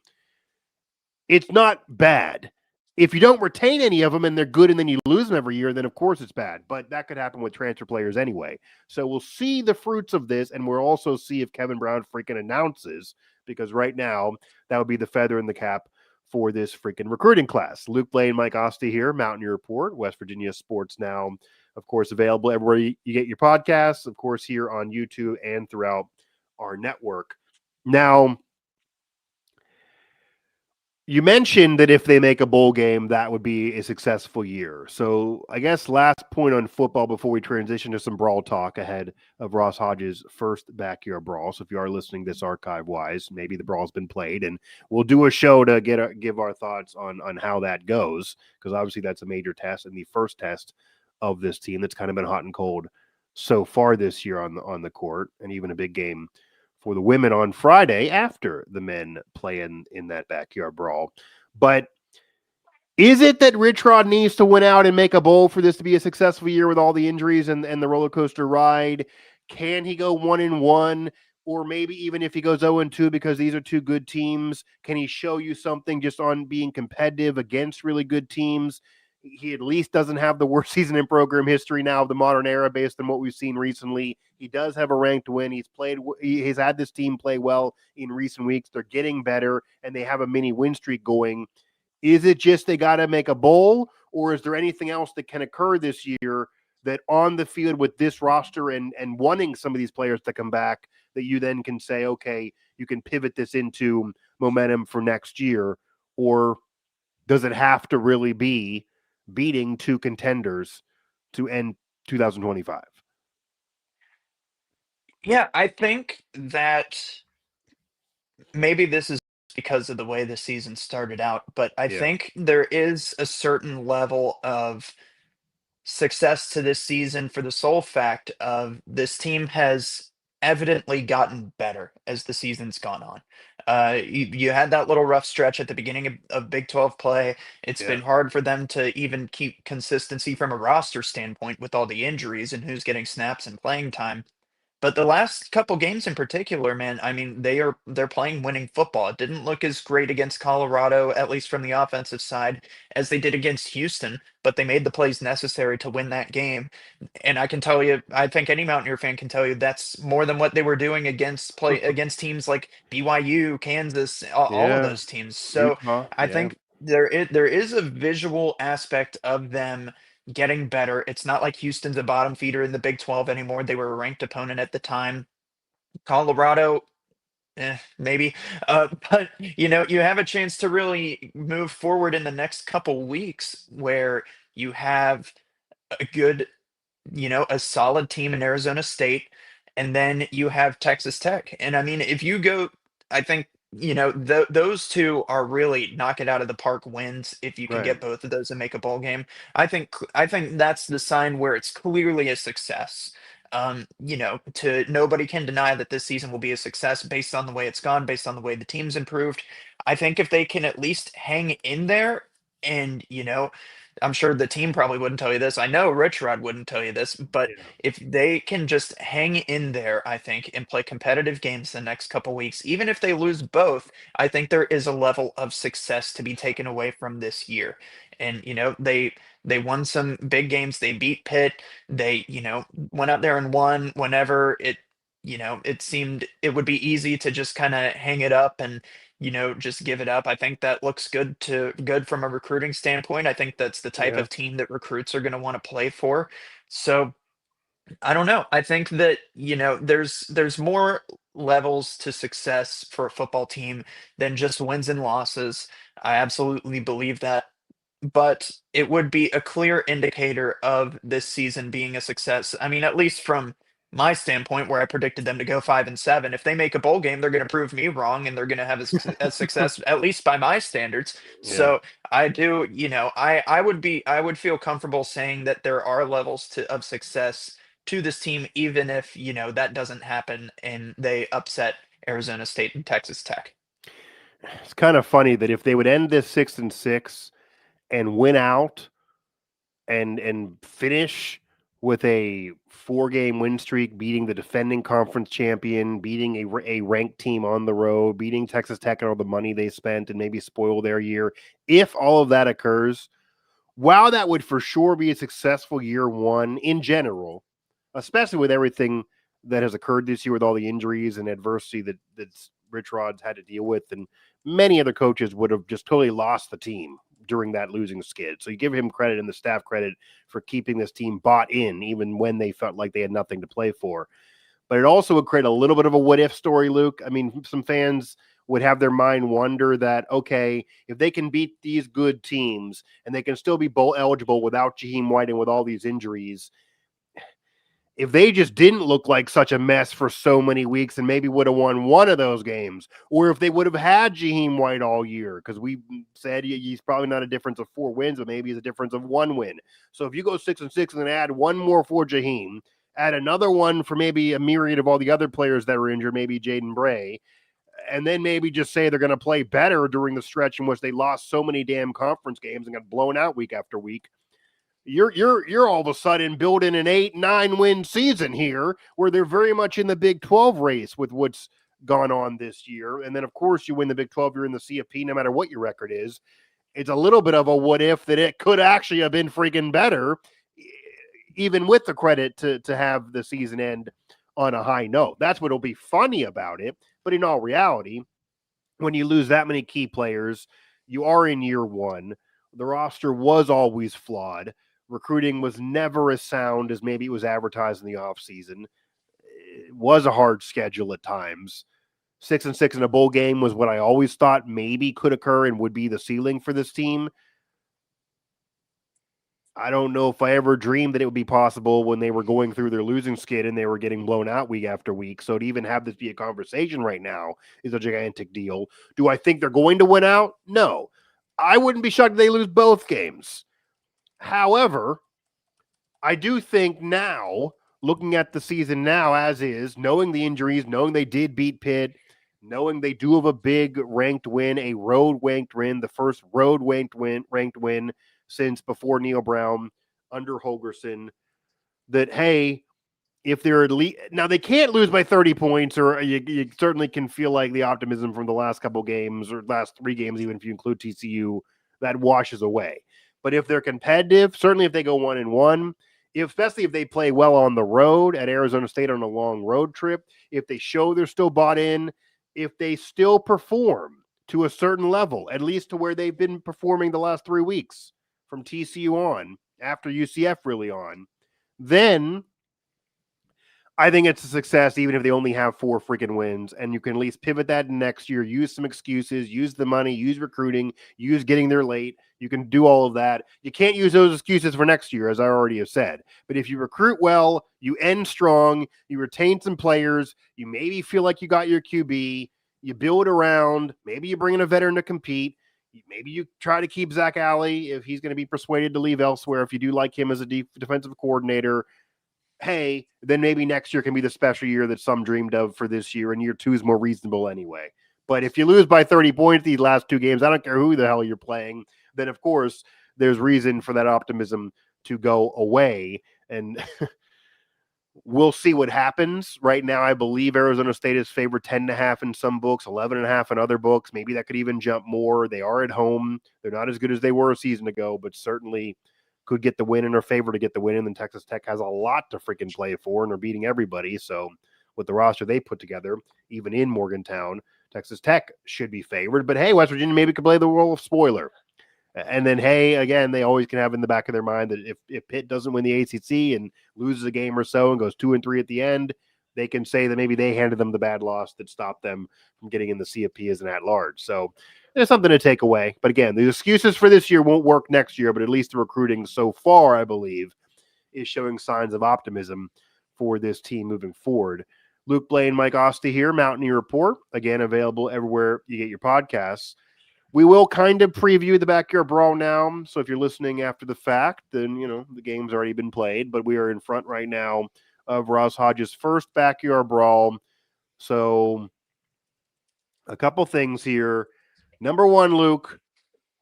it's not bad. If you don't retain any of them and they're good and then you lose them every year, then of course it's bad. But that could happen with transfer players anyway. So we'll see the fruits of this, and we'll also see if Kevin Brown freaking announces, because right now that would be the feather in the cap for this freaking recruiting class. Luke Blain, Mike Asti here, Mountaineer Report, West Virginia Sports Now of course, available everywhere you get your podcasts, of course, here on YouTube and throughout our network. Now, you mentioned that if they make a bowl game, that would be a successful year. So I guess last point on football before we transition to some brawl talk ahead of Ross Hodge's first Backyard Brawl. So if you are listening to this archive-wise, maybe the brawl's been played, and we'll do a show to give our thoughts on how that goes, because obviously that's a major test and the first test of this team that's kind of been hot and cold so far this year on the court, and even a big game for the women on Friday after the men play in that Backyard Brawl. But is it that Rich Rod needs to win out and make a bowl for this to be a successful year with all the injuries and the roller coaster ride? Can he go 1-1? Or maybe even if he goes 0-2 because these are two good teams, can he show you something just on being competitive against really good teams? He at least doesn't have the worst season in program history now of the modern era based on what we've seen recently. He does have a ranked win. He's had this team play well in recent weeks. They're getting better, and they have a mini win streak going. Is it just they got to make a bowl, or is there anything else that can occur this year that on the field with this roster and wanting some of these players to come back that you then can say, okay, you can pivot this into momentum for next year? Or does it have to really be beating two contenders to end 2025? Yeah, I think that maybe this is because of the way the season started out, but I think there is a certain level of success to this season for the sole fact of this team has evidently gotten better as the season's gone on. You had that little rough stretch at the beginning of Big 12 play. It's been hard for them to even keep consistency from a roster standpoint with all the injuries and who's getting snaps and playing time. But the last couple games in particular, man, I mean, they're playing winning football. It didn't look as great against Colorado, at least from the offensive side, as they did against Houston, but they made the plays necessary to win that game. And I can tell you, I think any Mountaineer fan can tell you that's more than what they were doing against teams like BYU, Kansas, all of Yeah. those teams. So Utah. I think there is a visual aspect of them getting better. It's not like Houston's a bottom feeder in the Big 12 anymore. They were a ranked opponent at the time. Colorado, maybe. But you have a chance to really move forward in the next couple weeks where you have a good, a solid team in Arizona State, and then you have Texas Tech. And I mean, if you go, I think, those two are really knock it out of the park wins if you can Right. get both of those and make a bowl game. I think that's the sign where it's clearly a success. To nobody can deny that this season will be a success based on the way it's gone, based on the way the team's improved. I think if they can at least hang in there and, I'm sure the team probably wouldn't tell you this. I know Rich Rod wouldn't tell you this, but Yeah. if they can just hang in there, I think, and play competitive games the next couple weeks, even if they lose both, I think there is a level of success to be taken away from this year. And they won some big games. They beat Pitt. They went out there and won whenever it seemed it would be easy to just kind of hang it up and just give it up. I think that looks good from a recruiting standpoint. I think that's the type Yeah. of team that recruits are going to want to play for. So I don't know. I think that, there's more levels to success for a football team than just wins and losses. I absolutely believe that. But it would be a clear indicator of this season being a success. I mean, at least from my standpoint, where I predicted them to go 5-7. If they make a bowl game, they're going to prove me wrong, and they're going to have a success, at least by my standards. Yeah. So I do, I would feel comfortable saying that there are levels of success to this team, even if that doesn't happen and they upset Arizona State and Texas Tech. It's kind of funny that if they would end this 6-6 and win out and finish with a 4-game win streak, beating the defending conference champion, beating a ranked team on the road, beating Texas Tech and all the money they spent, and maybe spoil their year. If all of that occurs, wow, that would for sure be a successful year one in general, especially with everything that has occurred this year with all the injuries and adversity that Rich Rod's had to deal with, and many other coaches would have just totally lost the team during that losing skid. So you give him credit and the staff credit for keeping this team bought in, even when they felt like they had nothing to play for. But it also would create a little bit of a what-if story, Luke. I mean, some fans would have their mind wonder that, okay, if they can beat these good teams and they can still be bowl eligible without Jaheim White and with all these injuries, if they just didn't look like such a mess for so many weeks and maybe would have won one of those games, or if they would have had Jaheim White all year, because we said he's probably not a difference of 4 wins, but maybe he's a difference of 1 win. So if you go 6-6 and then add one more for Jaheim, add another one for maybe a myriad of all the other players that were injured, maybe Jaden Bray, and then maybe just say they're going to play better during the stretch in which they lost so many damn conference games and got blown out week after week. You're all of a sudden building an 8-9 win season here where they're very much in the Big 12 race with what's gone on this year. And then, of course, you win the Big 12, you're in the CFP no matter what your record is. It's a little bit of a what if that it could actually have been freaking better, even with the credit to have the season end on a high note. That's what'll be funny about it. But in all reality, when you lose that many key players, you are in year one. The roster was always flawed. Recruiting was never as sound as maybe it was advertised in the offseason. It was a hard schedule at times. 6-6 in a bowl game was what I always thought maybe could occur and would be the ceiling for this team. I don't know if I ever dreamed that it would be possible when they were going through their losing skid and they were getting blown out week after week. So to even have this be a conversation right now is a gigantic deal. Do I think they're going to win out? No. I wouldn't be shocked if they lose both games. However, I do think now, looking at the season now as is, knowing the injuries, knowing they did beat Pitt, knowing they do have a big ranked win, a road ranked win, the first road ranked win since before Neil Brown under Holgerson, that, hey, if they're at least now they can't lose by 30 points, or you certainly can feel like the optimism from the last couple games or last 3 games, even if you include TCU, that washes away. But if they're competitive, certainly if they go 1-1, especially if they play well on the road at Arizona State on a long road trip, if they show they're still bought in, if they still perform to a certain level, at least to where they've been performing the last 3 weeks from TCU on, after UCF really on, then I think it's a success, even if they only have 4 freaking wins, and you can at least pivot that next year, use some excuses, use the money, use recruiting, use getting there late. You can do all of that. You can't use those excuses for next year, as I already have said. But if you recruit well, you end strong, you retain some players, you maybe feel like you got your QB, you build around, maybe you bring in a veteran to compete, maybe you try to keep Zach Alley if he's going to be persuaded to leave elsewhere, if you do like him as a defensive coordinator. Hey, then maybe next year can be the special year that some dreamed of for this year, and year 2 is more reasonable anyway. But if you lose by 30 points these last 2 games, I don't care who the hell you're playing, then of course there's reason for that optimism to go away. And we'll see what happens. Right now, I believe Arizona State is favored 10.5 in some books, 11.5 in other books. Maybe that could even jump more. They are at home. They're not as good as they were a season ago, but certainly could get the win in their favor to get the win. And then Texas Tech has a lot to freaking play for, and they're beating everybody. So with the roster they put together, even in Morgantown, Texas Tech should be favored. But hey, West Virginia maybe could play the role of spoiler. And then, hey, again, they always can have in the back of their mind that if Pitt doesn't win the ACC and loses a game or so and goes 2-3 at the end, they can say that maybe they handed them the bad loss that stopped them from getting in the CFP as an at-large. So there's something to take away. But again, the excuses for this year won't work next year, but at least the recruiting so far, I believe, is showing signs of optimism for this team moving forward. Luke Blain, Mike Asti here, Mountaineer Report, again, available everywhere you get your podcasts. We will kind of preview the Backyard Brawl now. So if you're listening after the fact, then, the game's already been played, but we are in front right now of Ross Hodge's first Backyard Brawl. So a couple things here. Number one, Luke,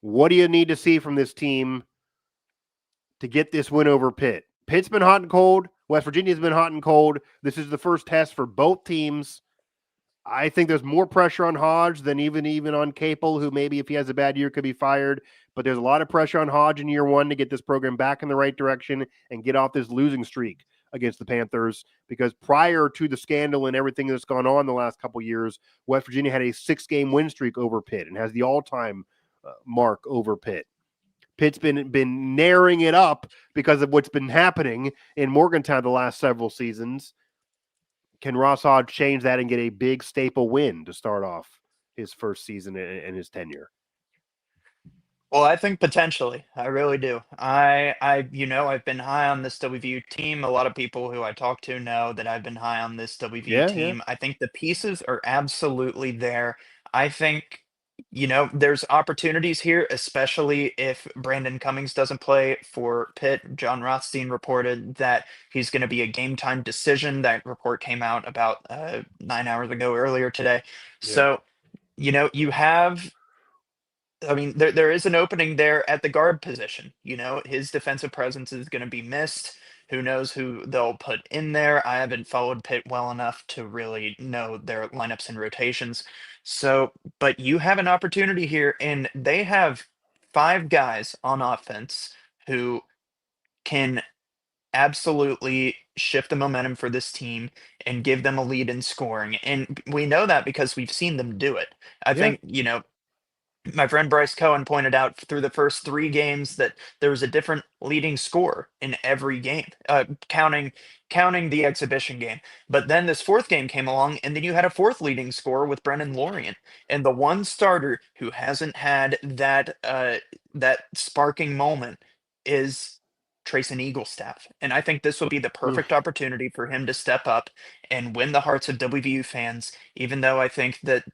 what do you need to see from this team to get this win over Pitt? Pitt's been hot and cold. West Virginia's been hot and cold. This is the first test for both teams. I think there's more pressure on Hodge than even on Capel, who maybe if he has a bad year could be fired. But there's a lot of pressure on Hodge in year one to get this program back in the right direction and get off this losing streak against the Panthers. Because prior to the scandal and everything that's gone on the last couple years, West Virginia had a 6-game win streak over Pitt and has the all-time mark over Pitt. Pitt's been narrowing it up because of what's been happening in Morgantown the last several seasons. Can Ross Hodge change that and get a big staple win to start off his first season in his tenure? Well, I think potentially. I really do. I've been high on this WVU team. A lot of people who I talk to know that I've been high on this WVU Yeah. team. I think the pieces are absolutely there. I think, there's opportunities here, especially if Brandon Cummings doesn't play for Pitt. John Rothstein reported that he's going to be a game time decision. That report came out about 9 hours ago earlier today. Yeah. So, you have there is an opening there at the guard position. His defensive presence is going to be missed. Who knows who they'll put in there? I haven't followed Pitt well enough to really know their lineups and rotations. So, but you have an opportunity here, and they have 5 guys on offense who can absolutely shift the momentum for this team and give them a lead in scoring. And we know that because we've seen them do it. I Yeah. think, my friend Bryce Cohen pointed out through the first 3 games that there was a different leading score in every game, counting the exhibition game. But then this 4th game came along, and then you had a 4th leading score with Brennan Lorient, and the one starter who hasn't had that sparking moment is Trayson Eaglestaff. And I think this will be the perfect opportunity for him to step up and win the hearts of WVU fans. Even though I think that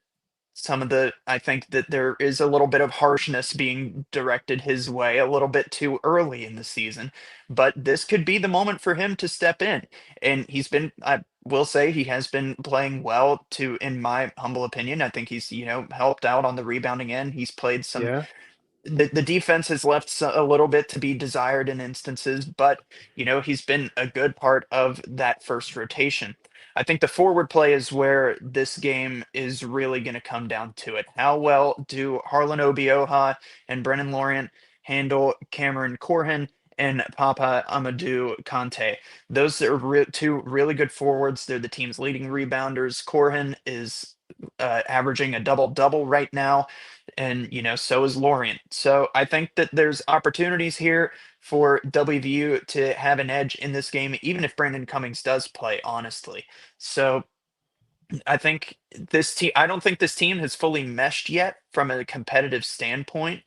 there is a little bit of harshness being directed his way a little bit too early in the season, but this could be the moment for him to step in. And I will say he has been playing well in my humble opinion. I think he's, helped out on the rebounding end. He's played some, Yeah. the defense has left a little bit to be desired in instances, but he's been a good part of that first rotation. I think the forward play is where this game is really going to come down to it. How well do Harlan Obioha and Brennan Lorient handle Cameron Corhin and Papa Amadou Kante? Those are 2 really good forwards. They're the team's leading rebounders. Corhin is averaging a double-double right now, and so is Lorient. So I think that there's opportunities here for WVU to have an edge in this game, even if Brandon Cummings does play, honestly. So I think I don't think this team has fully meshed yet from a competitive standpoint.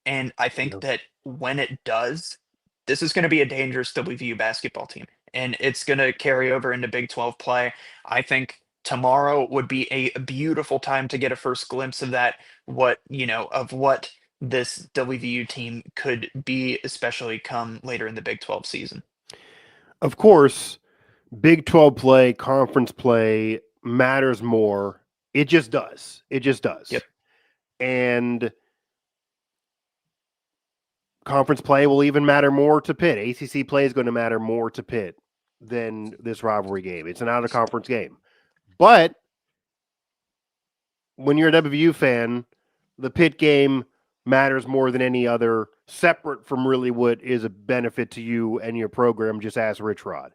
And I think that when it does, this is going to be a dangerous WVU basketball team. And it's going to carry over into Big 12 play. I think tomorrow would be a beautiful time to get a first glimpse of that, what this WVU team could be, especially come later in the Big 12 season. Of course, Big 12 play, conference play matters more. It just does. It just does. Yep. And conference play will even matter more to Pitt. ACC play is going to matter more to Pitt than this rivalry game. It's an out-of-conference game. But when you're a WVU fan, the Pitt game matters more than any other, separate from really what is a benefit to you and your program, just ask Rich Rod.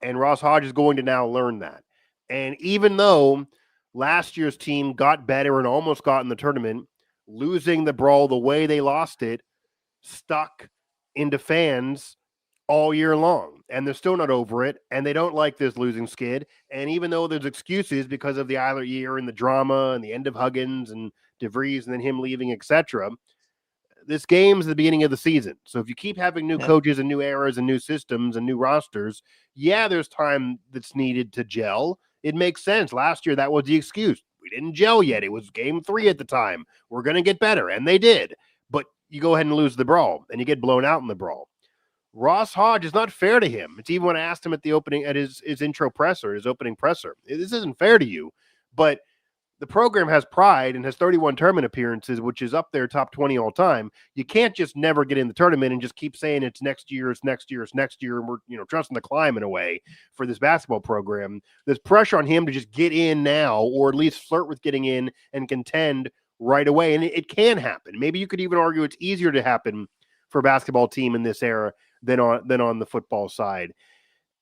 And Ross Hodge is going to now learn that. And even though last year's team got better and almost got in the tournament, losing the brawl the way they lost it stuck into fans all year long. And they're still not over it. And they don't like this losing skid. And even though there's excuses because of the Eiler year and the drama and the end of Huggins and DeVries and then him leaving, etc., this game's the beginning of the season. So if you keep having new coaches and new eras and new systems and new rosters, there's time that's needed to gel. It makes sense. Last year, that was the excuse. We didn't gel yet. It was game 3 at the time. We're going to get better. And they did. But you go ahead and lose the brawl and you get blown out in the brawl. Ross Hodge is not fair to him. It's even when I asked him at the opening, at his intro presser, his opening presser. This isn't fair to you, but the program has pride and has 31 tournament appearances, which is up there top 20 all time. You can't just never get in the tournament and just keep saying it's next year, it's next year, it's next year. And we're trusting the climb in a way for this basketball program. There's pressure on him to just get in now, or at least flirt with getting in and contend right away. And it can happen. Maybe you could even argue it's easier to happen for a basketball team in this era than on the football side.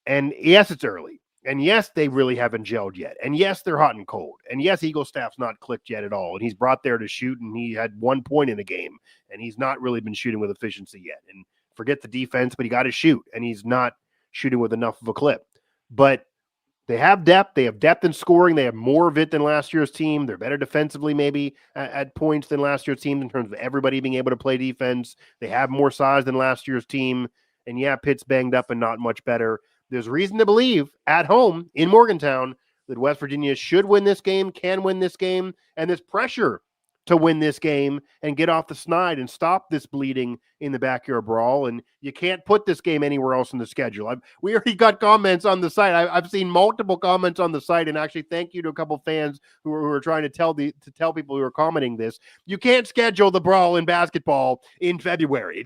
And yes, it's early. And yes, they really haven't gelled yet. And yes, they're hot and cold. And yes, Eagle staff's not clicked yet at all. And he's brought there to shoot, and he had 1 point in a game, and he's not really been shooting with efficiency yet. And forget the defense, but he got to shoot, and he's not shooting with enough of a clip. But they have depth. They have depth in scoring. They have more of it than last year's team. They're better defensively maybe at points than last year's team in terms of everybody being able to play defense. They have more size than last year's team. And yeah, Pitt's banged up and not much better. There's reason to believe at home in Morgantown that West Virginia should win this game, can win this game, and there's pressure to win this game and get off the snide and stop this bleeding in the Backyard Brawl. And you can't put this game anywhere else in the schedule. We already got comments on the site. I've seen multiple comments on the site, and actually thank you to a couple fans who are trying to tell people who are commenting this. You can't schedule the Brawl in basketball in February.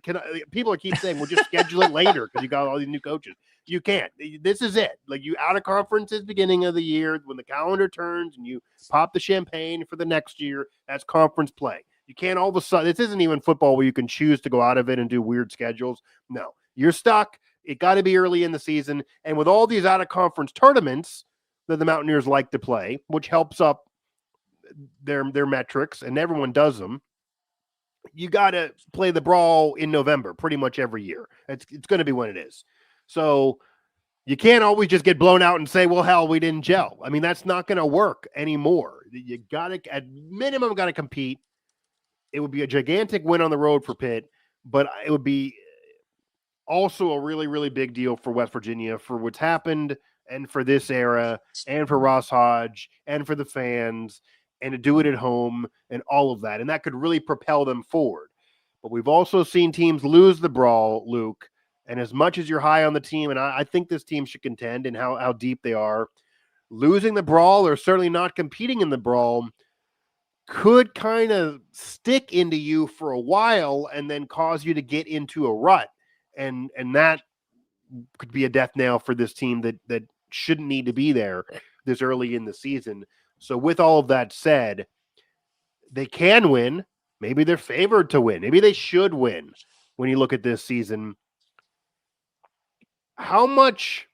People keep saying, well, just schedule it later because you got all these new coaches. You can't. This is it. Like, you out of conferences beginning of the year when the calendar turns and you pop the champagne for the next year. That's conference play. You can't all of a sudden. This isn't even football where you can choose to go out of it and do weird schedules. No, you're stuck. It got to be early in the season. And with all these out of conference tournaments that the Mountaineers like to play, which helps up their metrics, and everyone does them, you got to play the Brawl in November pretty much every year. It's going to be when it is. So you can't always just get blown out and say, well, hell, we didn't gel. I mean, that's not going to work anymore. You got to, at minimum, got to compete. It would be a gigantic win on the road for Pitt, but it would be also a really, really big deal for West Virginia for what's happened and for this era and for Ross Hodge and for the fans and to do it at home and all of that. And that could really propel them forward. But we've also seen teams lose the Brawl, Luke. And as much as you're high on the team, and I think this team should contend and how deep they are, losing the Brawl or certainly not competing in the Brawl could kind of stick into you for a while and then cause you to get into a rut. And that could be a death nail for this team that shouldn't need to be there this early in the season. So with all of that said, they can win. Maybe they're favored to win. Maybe they should win when you look at this season. How much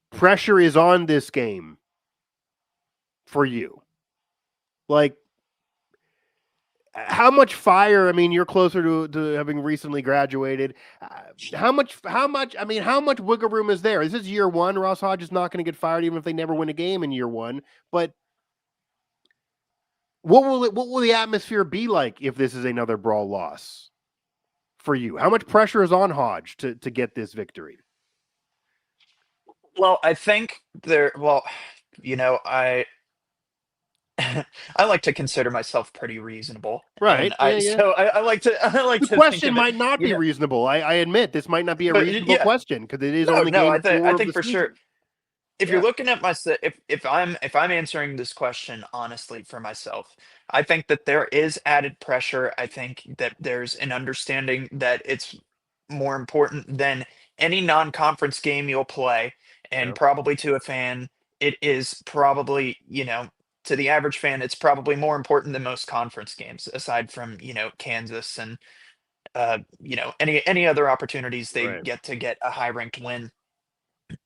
pressure is on this game for you? Like, how much fire? I mean, you're closer to having recently graduated. How much wiggle room is there? This is year one. Ross Hodge is not going to get fired even if they never win a game in year one. But what will the atmosphere be like if this is another Brawl loss for you? How much pressure is on Hodge to get this victory? Well, I think I I like to consider myself pretty reasonable, Right. and I Yeah. so I like to The think question of it, might not be reasonable. I admit this might not be a but reasonable question because it is no, only no, game four I of think the for season. sure. If you're Yeah. looking at if I'm answering this question honestly for myself, I think that there is added pressure. I think that there's an understanding that it's more important than any non-conference game you'll play, Yeah. and probably to a fan, it is probably, to the average fan, it's probably more important than most conference games, aside from, Kansas and any other opportunities they Right. get a high-ranked win.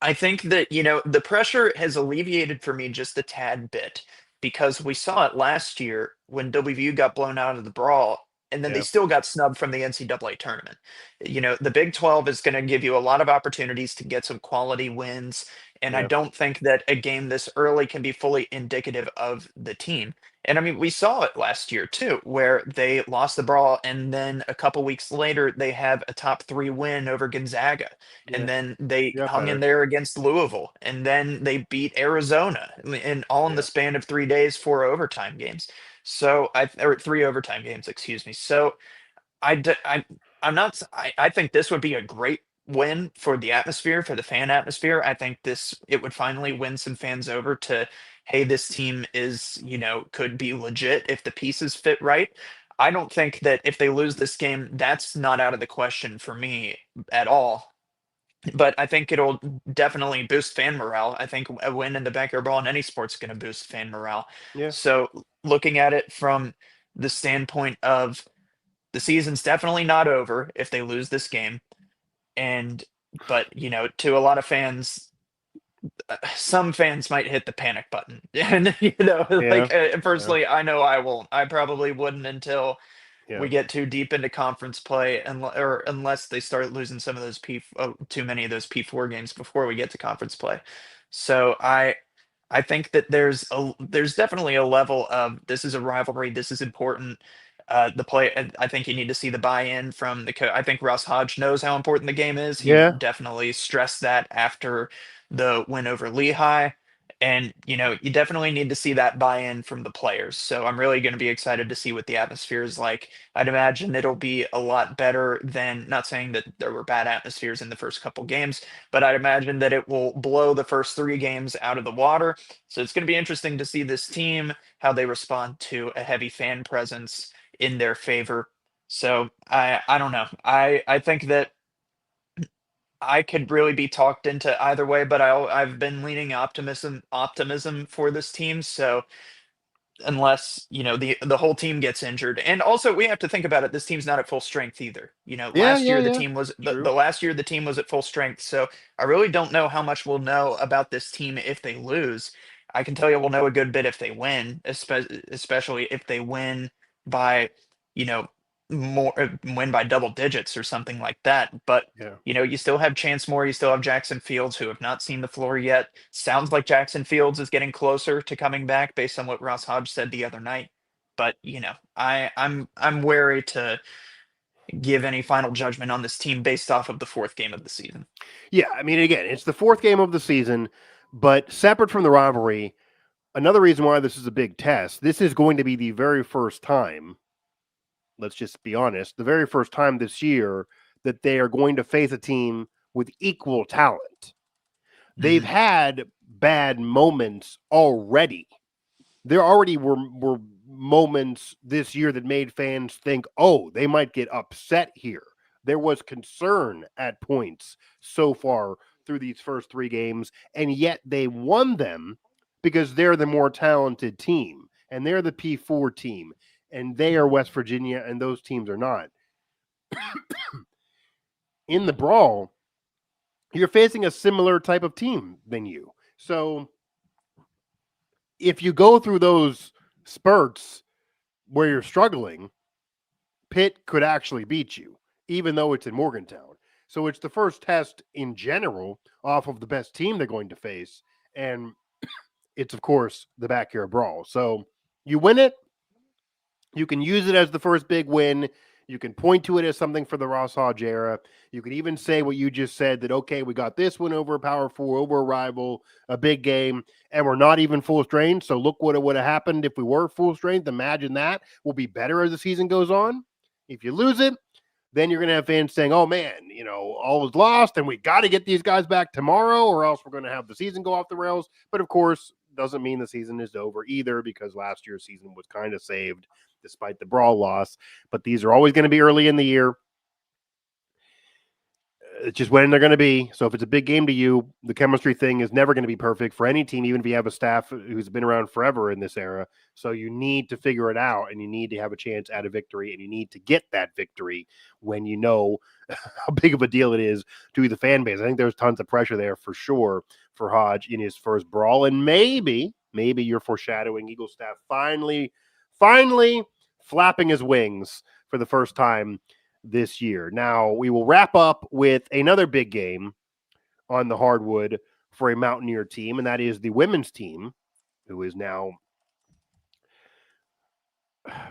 I think that, the pressure has alleviated for me just a tad bit because we saw it last year when WVU got blown out of the Brawl, and then they Yeah. still got snubbed from the NCAA tournament. The Big 12 is going to give you a lot of opportunities to get some quality wins, and I Yeah. don't think that a game this early can be fully indicative of the team. And I mean, we saw it last year too, where they lost the Brawl, and then a couple weeks later, they have a top three win over Gonzaga, Yeah. and then they Yeah. hung in Better. there against Louisville, and then they beat Arizona, and all in the Yeah. span of 3 days, four overtime games. Or three overtime games, excuse me. So I, d- I'm not. I think this would be a great win for the atmosphere, for the fan atmosphere. I think it would finally win some fans over to, hey, this team could be legit if the pieces fit right. I don't think that if they lose this game, that's not out of the question for me at all. But I think it'll definitely boost fan morale. I think a win in the Backyard Brawl in any sport's going to boost fan morale. Yeah. So looking at it from the standpoint of the season's definitely not over if they lose this game. And but to a lot of fans, some fans might hit the panic button. And, personally, I know I won't. I probably wouldn't until we get too deep into conference play, or unless they start losing some of those too many of those P4 games before we get to conference play. So I think that there's definitely a level of, this is a rivalry, this is important. I think you need to see the buy-in from the coach. I think Ross Hodge knows how important the game is. He definitely stressed that after the win over Lehigh. And, you definitely need to see that buy-in from the players. So I'm really going to be excited to see what the atmosphere is like. I'd imagine it'll be a lot better than, not saying that there were bad atmospheres in the first couple games, but I'd imagine that it will blow the first 3 games out of the water. So it's going to be interesting to see this team, how they respond to a heavy fan presence in their favor. So I don't know. I think that I could really be talked into either way, but I've been leaning optimism for this team. So unless the whole team gets injured, and also we have to think about it, this team's not at full strength either. Last year the team was the last year the team was at full strength. So I really don't know how much we'll know about this team if they lose. I can tell you we'll know a good bit if they win, especially if they win by you know win by double digits or something like that. But you still have Chance Moore, you still have Jackson Fields, who have not seen the floor yet. Sounds like Jackson Fields is getting closer to coming back based on what Ross Hodge said the other night. But I'm wary to give any final judgment on this team based off of the 4th game of the season. Yeah, I mean, again, it's the 4th game of the season, but separate from the rivalry, another reason why this is a big test, this is going to be the very first time, let's just be honest, the very first time this year that they are going to face a team with equal talent. They've had bad moments already. There already were moments this year that made fans think, oh, they might get upset here. There was concern at points so far through these first 3 games, and yet they won them because they're the more talented team, and they're the P4 team, and they are West Virginia, and those teams are not. In the brawl, you're facing a similar type of team than you. So if you go through those spurts where you're struggling, Pitt could actually beat you, even though it's in Morgantown. So it's the first test in general off of the best team they're going to face. And it's, of course, the Backyard Brawl. So you win it. You can use it as the first big win. You can point to it as something for the Ross Hodge era. You can even say what you just said, that, okay, we got this one over a Power 4, over a rival, a big game, and we're not even full strength. So look what would have happened if we were full strength. Imagine that. Will be better as the season goes on. If you lose it, then you're going to have fans saying, oh, man, all is lost, and we got to get these guys back tomorrow, or else we're going to have the season go off the rails. But, of course, doesn't mean the season is over either, because last year's season was kind of saved despite the brawl loss. But these are always going to be early in the year. It's just when they're going to be. So if it's a big game to you, the chemistry thing is never going to be perfect for any team, even if you have a staff who's been around forever in this era. So you need to figure it out, and you need to have a chance at a victory, and you need to get that victory when you know how big of a deal it is to the fan base. I think there's tons of pressure there for sure for Hodge in his first brawl. And maybe you're foreshadowing Eagle staff finally flapping his wings for the first time this year. Now, we will wrap up with another big game on the hardwood for a Mountaineer team, and that is the women's team, who is now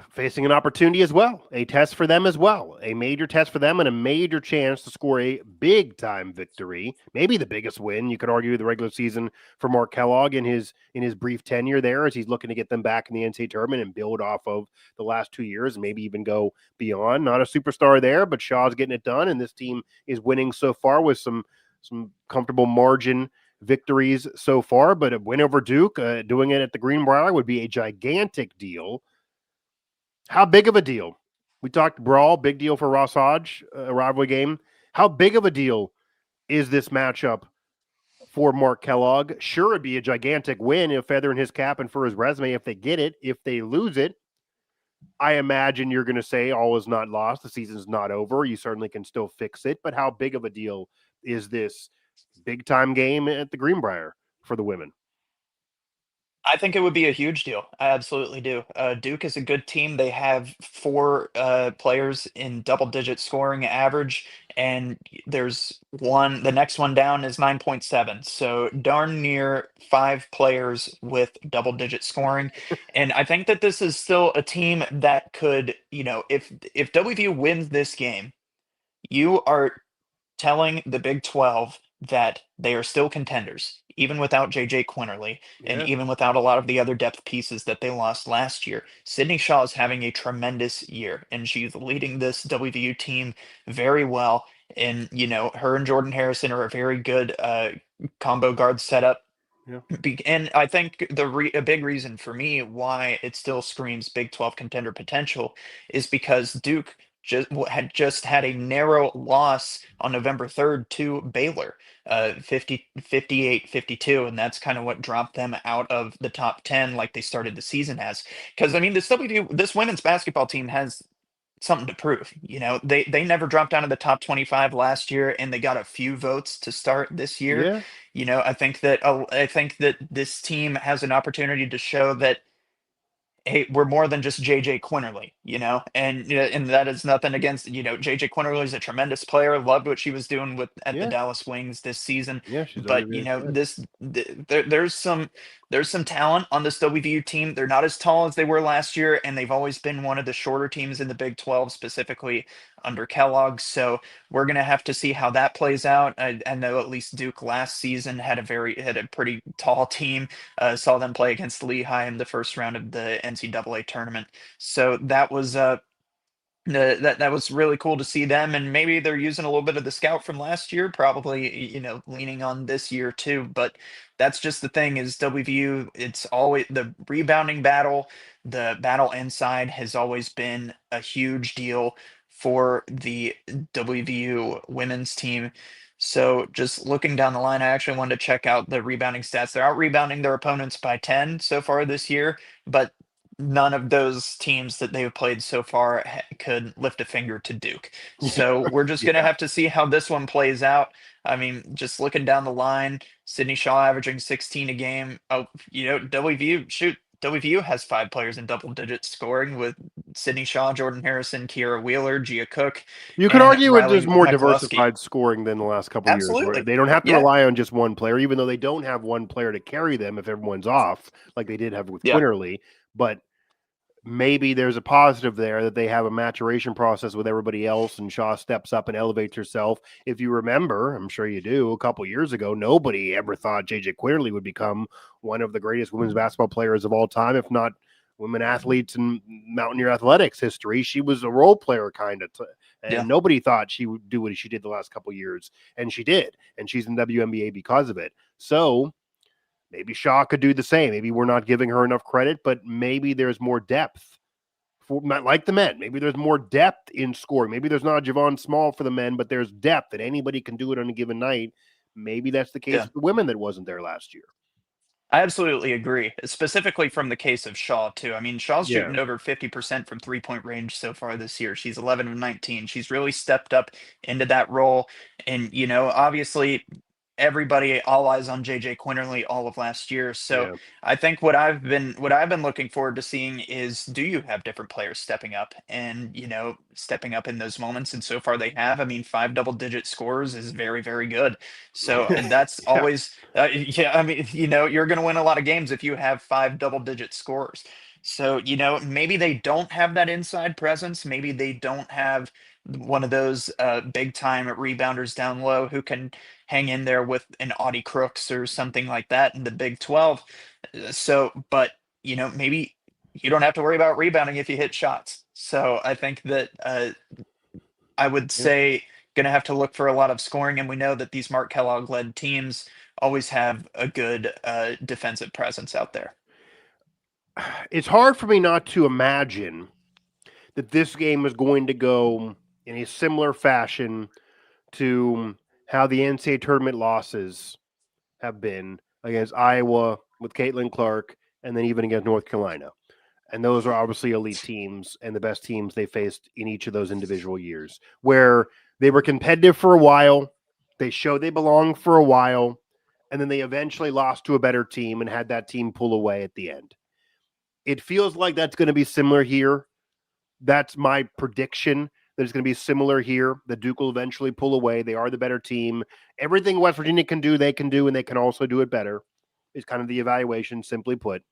facing an opportunity as well, a test for them as well, a major test for them and a major chance to score a big-time victory, maybe the biggest win, you could argue, the regular season for Mark Kellogg in his brief tenure there, as he's looking to get them back in the NCAA tournament and build off of the last 2 years and maybe even go beyond. Not a superstar there, but Shaw's getting it done, and this team is winning so far with some comfortable margin victories so far. But a win over Duke, doing it at the Greenbrier, would be a gigantic deal. How big of a deal? We talked brawl, big deal for Ross Hodge, a rivalry game. How big of a deal is this matchup for Mark Kellogg? Sure, it'd be a gigantic win, a feather in his cap and for his resume if they get it. If they lose it, I imagine you're going to say all is not lost. The season's not over. You certainly can still fix it. But how big of a deal is this big-time game at the Greenbrier for the women? I think it would be a huge deal. I absolutely do. Duke is a good team. They have four players in double-digit scoring average, and there's one. The next one down is 9.7. So darn near five players with double-digit scoring. And I think that this is still a team that could, if WVU wins this game, you are telling the Big 12 that they are still contenders, even without JJ Quinterly and Yeah. even without a lot of the other depth pieces that they lost last year. Sydney Shaw is having a tremendous year, and she's leading this WVU team very well. And, her and Jordan Harrison are a very good combo guard setup. Yeah. And I think a big reason for me why it still screams Big 12 contender potential is because Duke had had a narrow loss on November 3rd to Baylor, 58-52, and that's kind of what dropped them out of the top 10 like they started the season as. Because I mean, this women's basketball team has something to prove. They never dropped down to the top 25 last year, and they got a few votes to start this year. Yeah. I think that this team has an opportunity to show that, hey, we're more than just JJ Quinterly, and that is nothing against, JJ Quinterly is a tremendous player. Loved what she was doing at the Yeah. Dallas Wings this season. Yeah. She's But very, very good. there's some talent on this WVU team. They're not as tall as they were last year, and they've always been one of the shorter teams in the Big 12, specifically under Kellogg. So we're gonna have to see how that plays out. I know at least Duke last season had a pretty tall team. Saw them play against Lehigh in the first round of the NCAA tournament. So that was that was really cool to see them, and maybe they're using a little bit of the scout from last year, probably leaning on this year too. But that's just the thing is WVU. It's always the rebounding battle, the battle inside has always been a huge deal for the WVU women's team. So just looking down the line, I actually wanted to check out the rebounding stats. They're out rebounding their opponents by 10 so far this year, but none of those teams that they've played so far could lift a finger to Duke. So we're just going to Yeah. have to see how this one plays out. I mean, just looking down the line, Sydney Shaw averaging 16 a game. Oh, WVU has five players in double digits scoring with Sydney Shaw, Jordan Harrison, Kiera Wheeler, Gia Cook, You could and argue it's Riley just more McCluskey. diversified scoring than the last couple of years, where Absolutely. they don't have to Yeah. rely on just one player, even though they don't have one player to carry them if everyone's off, like they did have with Yeah. Quinterly. But maybe there's a positive there that they have a maturation process with everybody else, and Shaw steps up and elevates herself. If you remember, I'm sure you do, a couple years ago, nobody ever thought JJ Quinterly would become one of the greatest women's basketball players of all time, if not women athletes in Mountaineer athletics history. She was a role player kind of, and Yeah. nobody thought she would do what she did the last couple of years, and she did, and she's in WNBA because of it. So maybe Shaw could do the same. Maybe we're not giving her enough credit, but maybe there's more depth for, not like the men. Maybe there's more depth in scoring. Maybe there's not a Javon Small for the men, but there's depth that anybody can do it on a given night. Maybe that's the case Yeah. for the women that wasn't there last year. I absolutely agree, specifically from the case of Shaw, too. I mean, Shaw's Yeah. shooting over 50% from three-point range so far this year. She's 11 of 19. She's really stepped up into that role. And, obviously, everybody all eyes on JJ Quinterly all of last year. So Yeah. I think what I've been looking forward to seeing is, do you have different players stepping up and stepping up in those moments? And so far they have. I mean, five double-digit scores is very, very good. So that's Yeah. always yeah. I mean, you're going to win a lot of games if you have five double-digit scores. So maybe they don't have that inside presence. Maybe they don't have one of those big time rebounders down low who can hang in there with an Audie Crooks or something like that in the Big 12. But maybe you don't have to worry about rebounding if you hit shots. So I think that I would Yeah. say going to have to look for a lot of scoring, and we know that these Mark Kellogg led teams always have a good defensive presence out there. It's hard for me not to imagine that this game is going to go in a similar fashion to how the NCAA tournament losses have been against Iowa with Caitlin Clark, and then even against North Carolina. And those are obviously elite teams and the best teams they faced in each of those individual years, where they were competitive for a while. They showed they belonged for a while. and then they eventually lost to a better team and had that team pull away at the end. It feels like that's going to be similar here. That's my prediction. That it's going to be similar here. The Duke will eventually pull away. They are the better team. Everything West Virginia can do, they can do, and they can also do it better, is kind of the evaluation, simply put.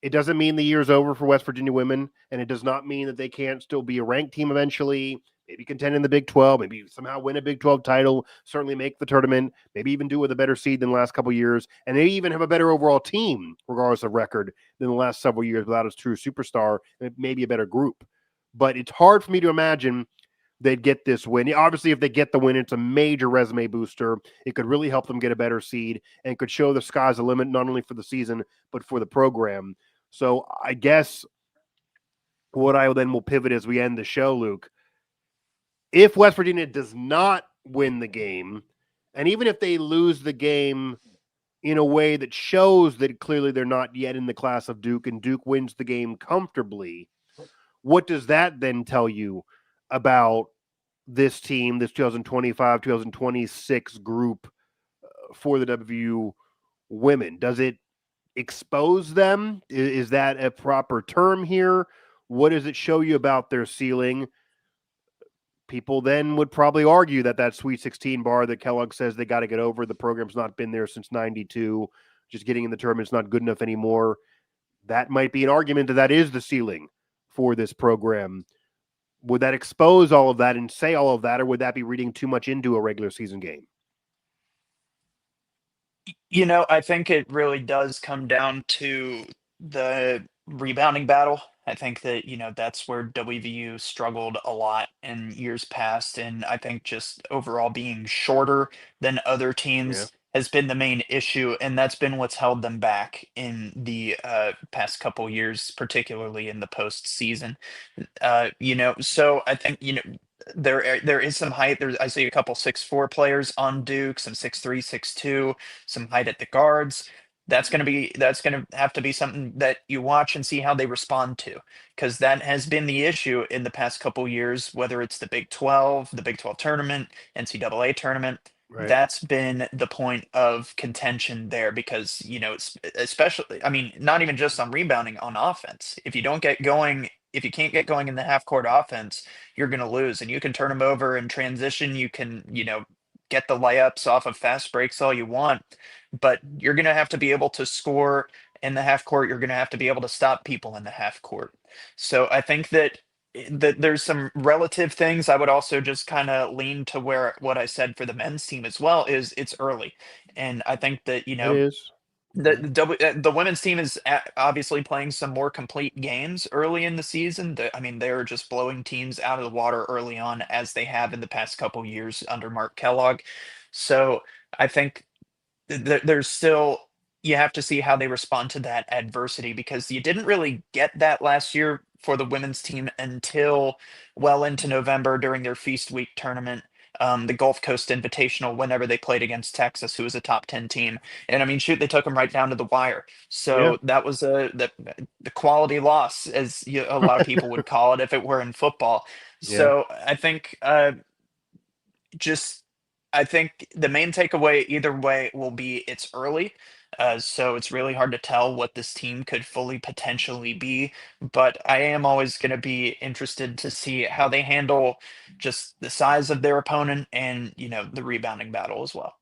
It doesn't mean the year's over for West Virginia women, and it does not mean that they can't still be a ranked team eventually, maybe contend in the Big 12, maybe somehow win a Big 12 title, certainly make the tournament, maybe even do it with a better seed than the last couple of years, and they even have a better overall team, regardless of record, than the last several years without a true superstar, and maybe a better group. But it's hard for me to imagine they'd get this win. Obviously, if they get the win, it's a major resume booster. It could really help them get a better seed and could show the sky's the limit, not only for the season, but for the program. So I guess what I then will pivot as we end the show, Luke. If West Virginia does not win the game, and even if they lose the game in a way that shows that clearly they're not yet in the class of Duke, and Duke wins the game comfortably, what does that then tell you about this team, this 2025-2026 group for the WVU women? Does it expose them? Is that a proper term here? What does it show you about their ceiling? People then would probably argue that Sweet 16 bar that Kellogg says they got to get over, the program's not been there since 92, just getting in the tournament's not good enough anymore. That might be an argument that is the ceiling for this program. Would that expose all of that and say all of that, or would that be reading too much into a regular season game? I think it really does come down to the rebounding battle. I think that, that's where WVU struggled a lot in years past. And I think just overall being shorter than other teams has been the main issue. And that's been what's held them back in the past couple years, particularly in the postseason. So I think, there is some height. I see a couple 6'4" players on Duke, some 6'3", 6'2", some height at the guards. That's going to have to be something that you watch and see how they respond to, because that has been the issue in the past couple years, whether it's the Big 12, the Big 12 tournament, NCAA tournament. Right. That's been the point of contention there, because, it's especially, I mean, not even just on rebounding, on offense. If you can't get going in the half court offense, you're going to lose, and you can turn them over in transition. You can, get the layups off of fast breaks all you want, but you're going to have to be able to score in the half court. You're going to have to be able to stop people in the half court. So I think that there's some relative things. I would also just kind of lean to where what I said for the men's team as well is it's early. And I think that, It is. the women's team is obviously playing some more complete games early in the season. They're just blowing teams out of the water early on, as they have in the past couple years under Mark Kellogg. So I think there's still, you have to see how they respond to that adversity, because you didn't really get that last year for the women's team until well into November during their Feast Week tournament, the Gulf Coast Invitational, whenever they played against Texas, who was a top 10 team. And I mean, shoot, they took them right down to the wire. So that was the quality loss, as a lot of people would call it if it were in football. So I think I think the main takeaway either way will be it's early. So it's really hard to tell what this team could fully potentially be. But I am always going to be interested to see how they handle just the size of their opponent and, the rebounding battle as well.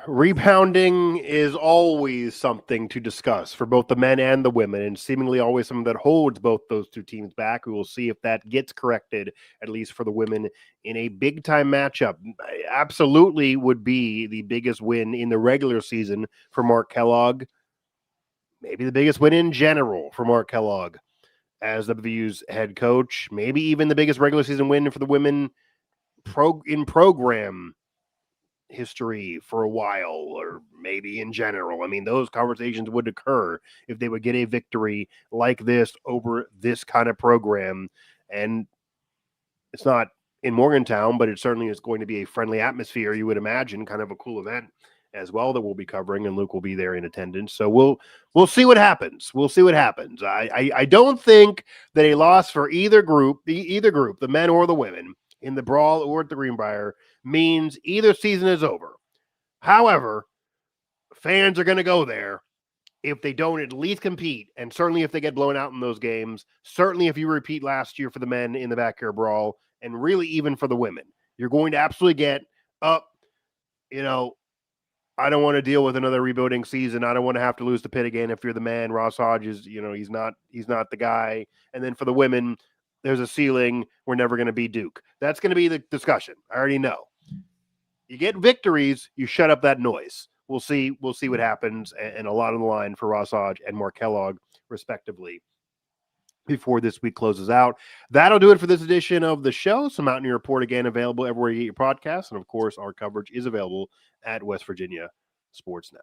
Rebounding is always something to discuss for both the men and the women, and seemingly always something that holds both those two teams back. We will see if that gets corrected, at least for the women, in a big-time matchup. Absolutely would be the biggest win in the regular season for Mark Kellogg. Maybe the biggest win in general for Mark Kellogg as WVU's head coach. Maybe even the biggest regular season win for the women in program history for a while, or maybe in general. I mean, those conversations would occur if they would get a victory like this over this kind of program. And it's not in Morgantown, but it certainly is going to be a friendly atmosphere, you would imagine, kind of a cool event as well that we'll be covering, and Luke will be there in attendance. So we'll see what happens. We'll see what happens. I don't think that a loss for either group, the men or the women, in the Brawl or at the Greenbrier, means either season is over. However, fans are going to go there if they don't at least compete, and certainly if they get blown out in those games, certainly if you repeat last year for the men in the Backyard Brawl, and really even for the women, you're going to absolutely get up, I don't want to deal with another rebuilding season. I don't want to have to lose the pit again. If you're the man, Ross Hedge is, he's not the guy. And then for the women, there's a ceiling. We're never going to be Duke. That's going to be the discussion. I already know. You get victories, you shut up that noise. We'll see what happens, and a lot on the line for Ross Hedge and Mark Kellogg, respectively, before this week closes out. That'll do it for this edition of the show. So Mountaineer Report, again, available everywhere you get your podcasts. And, of course, our coverage is available at West Virginia Sports Now.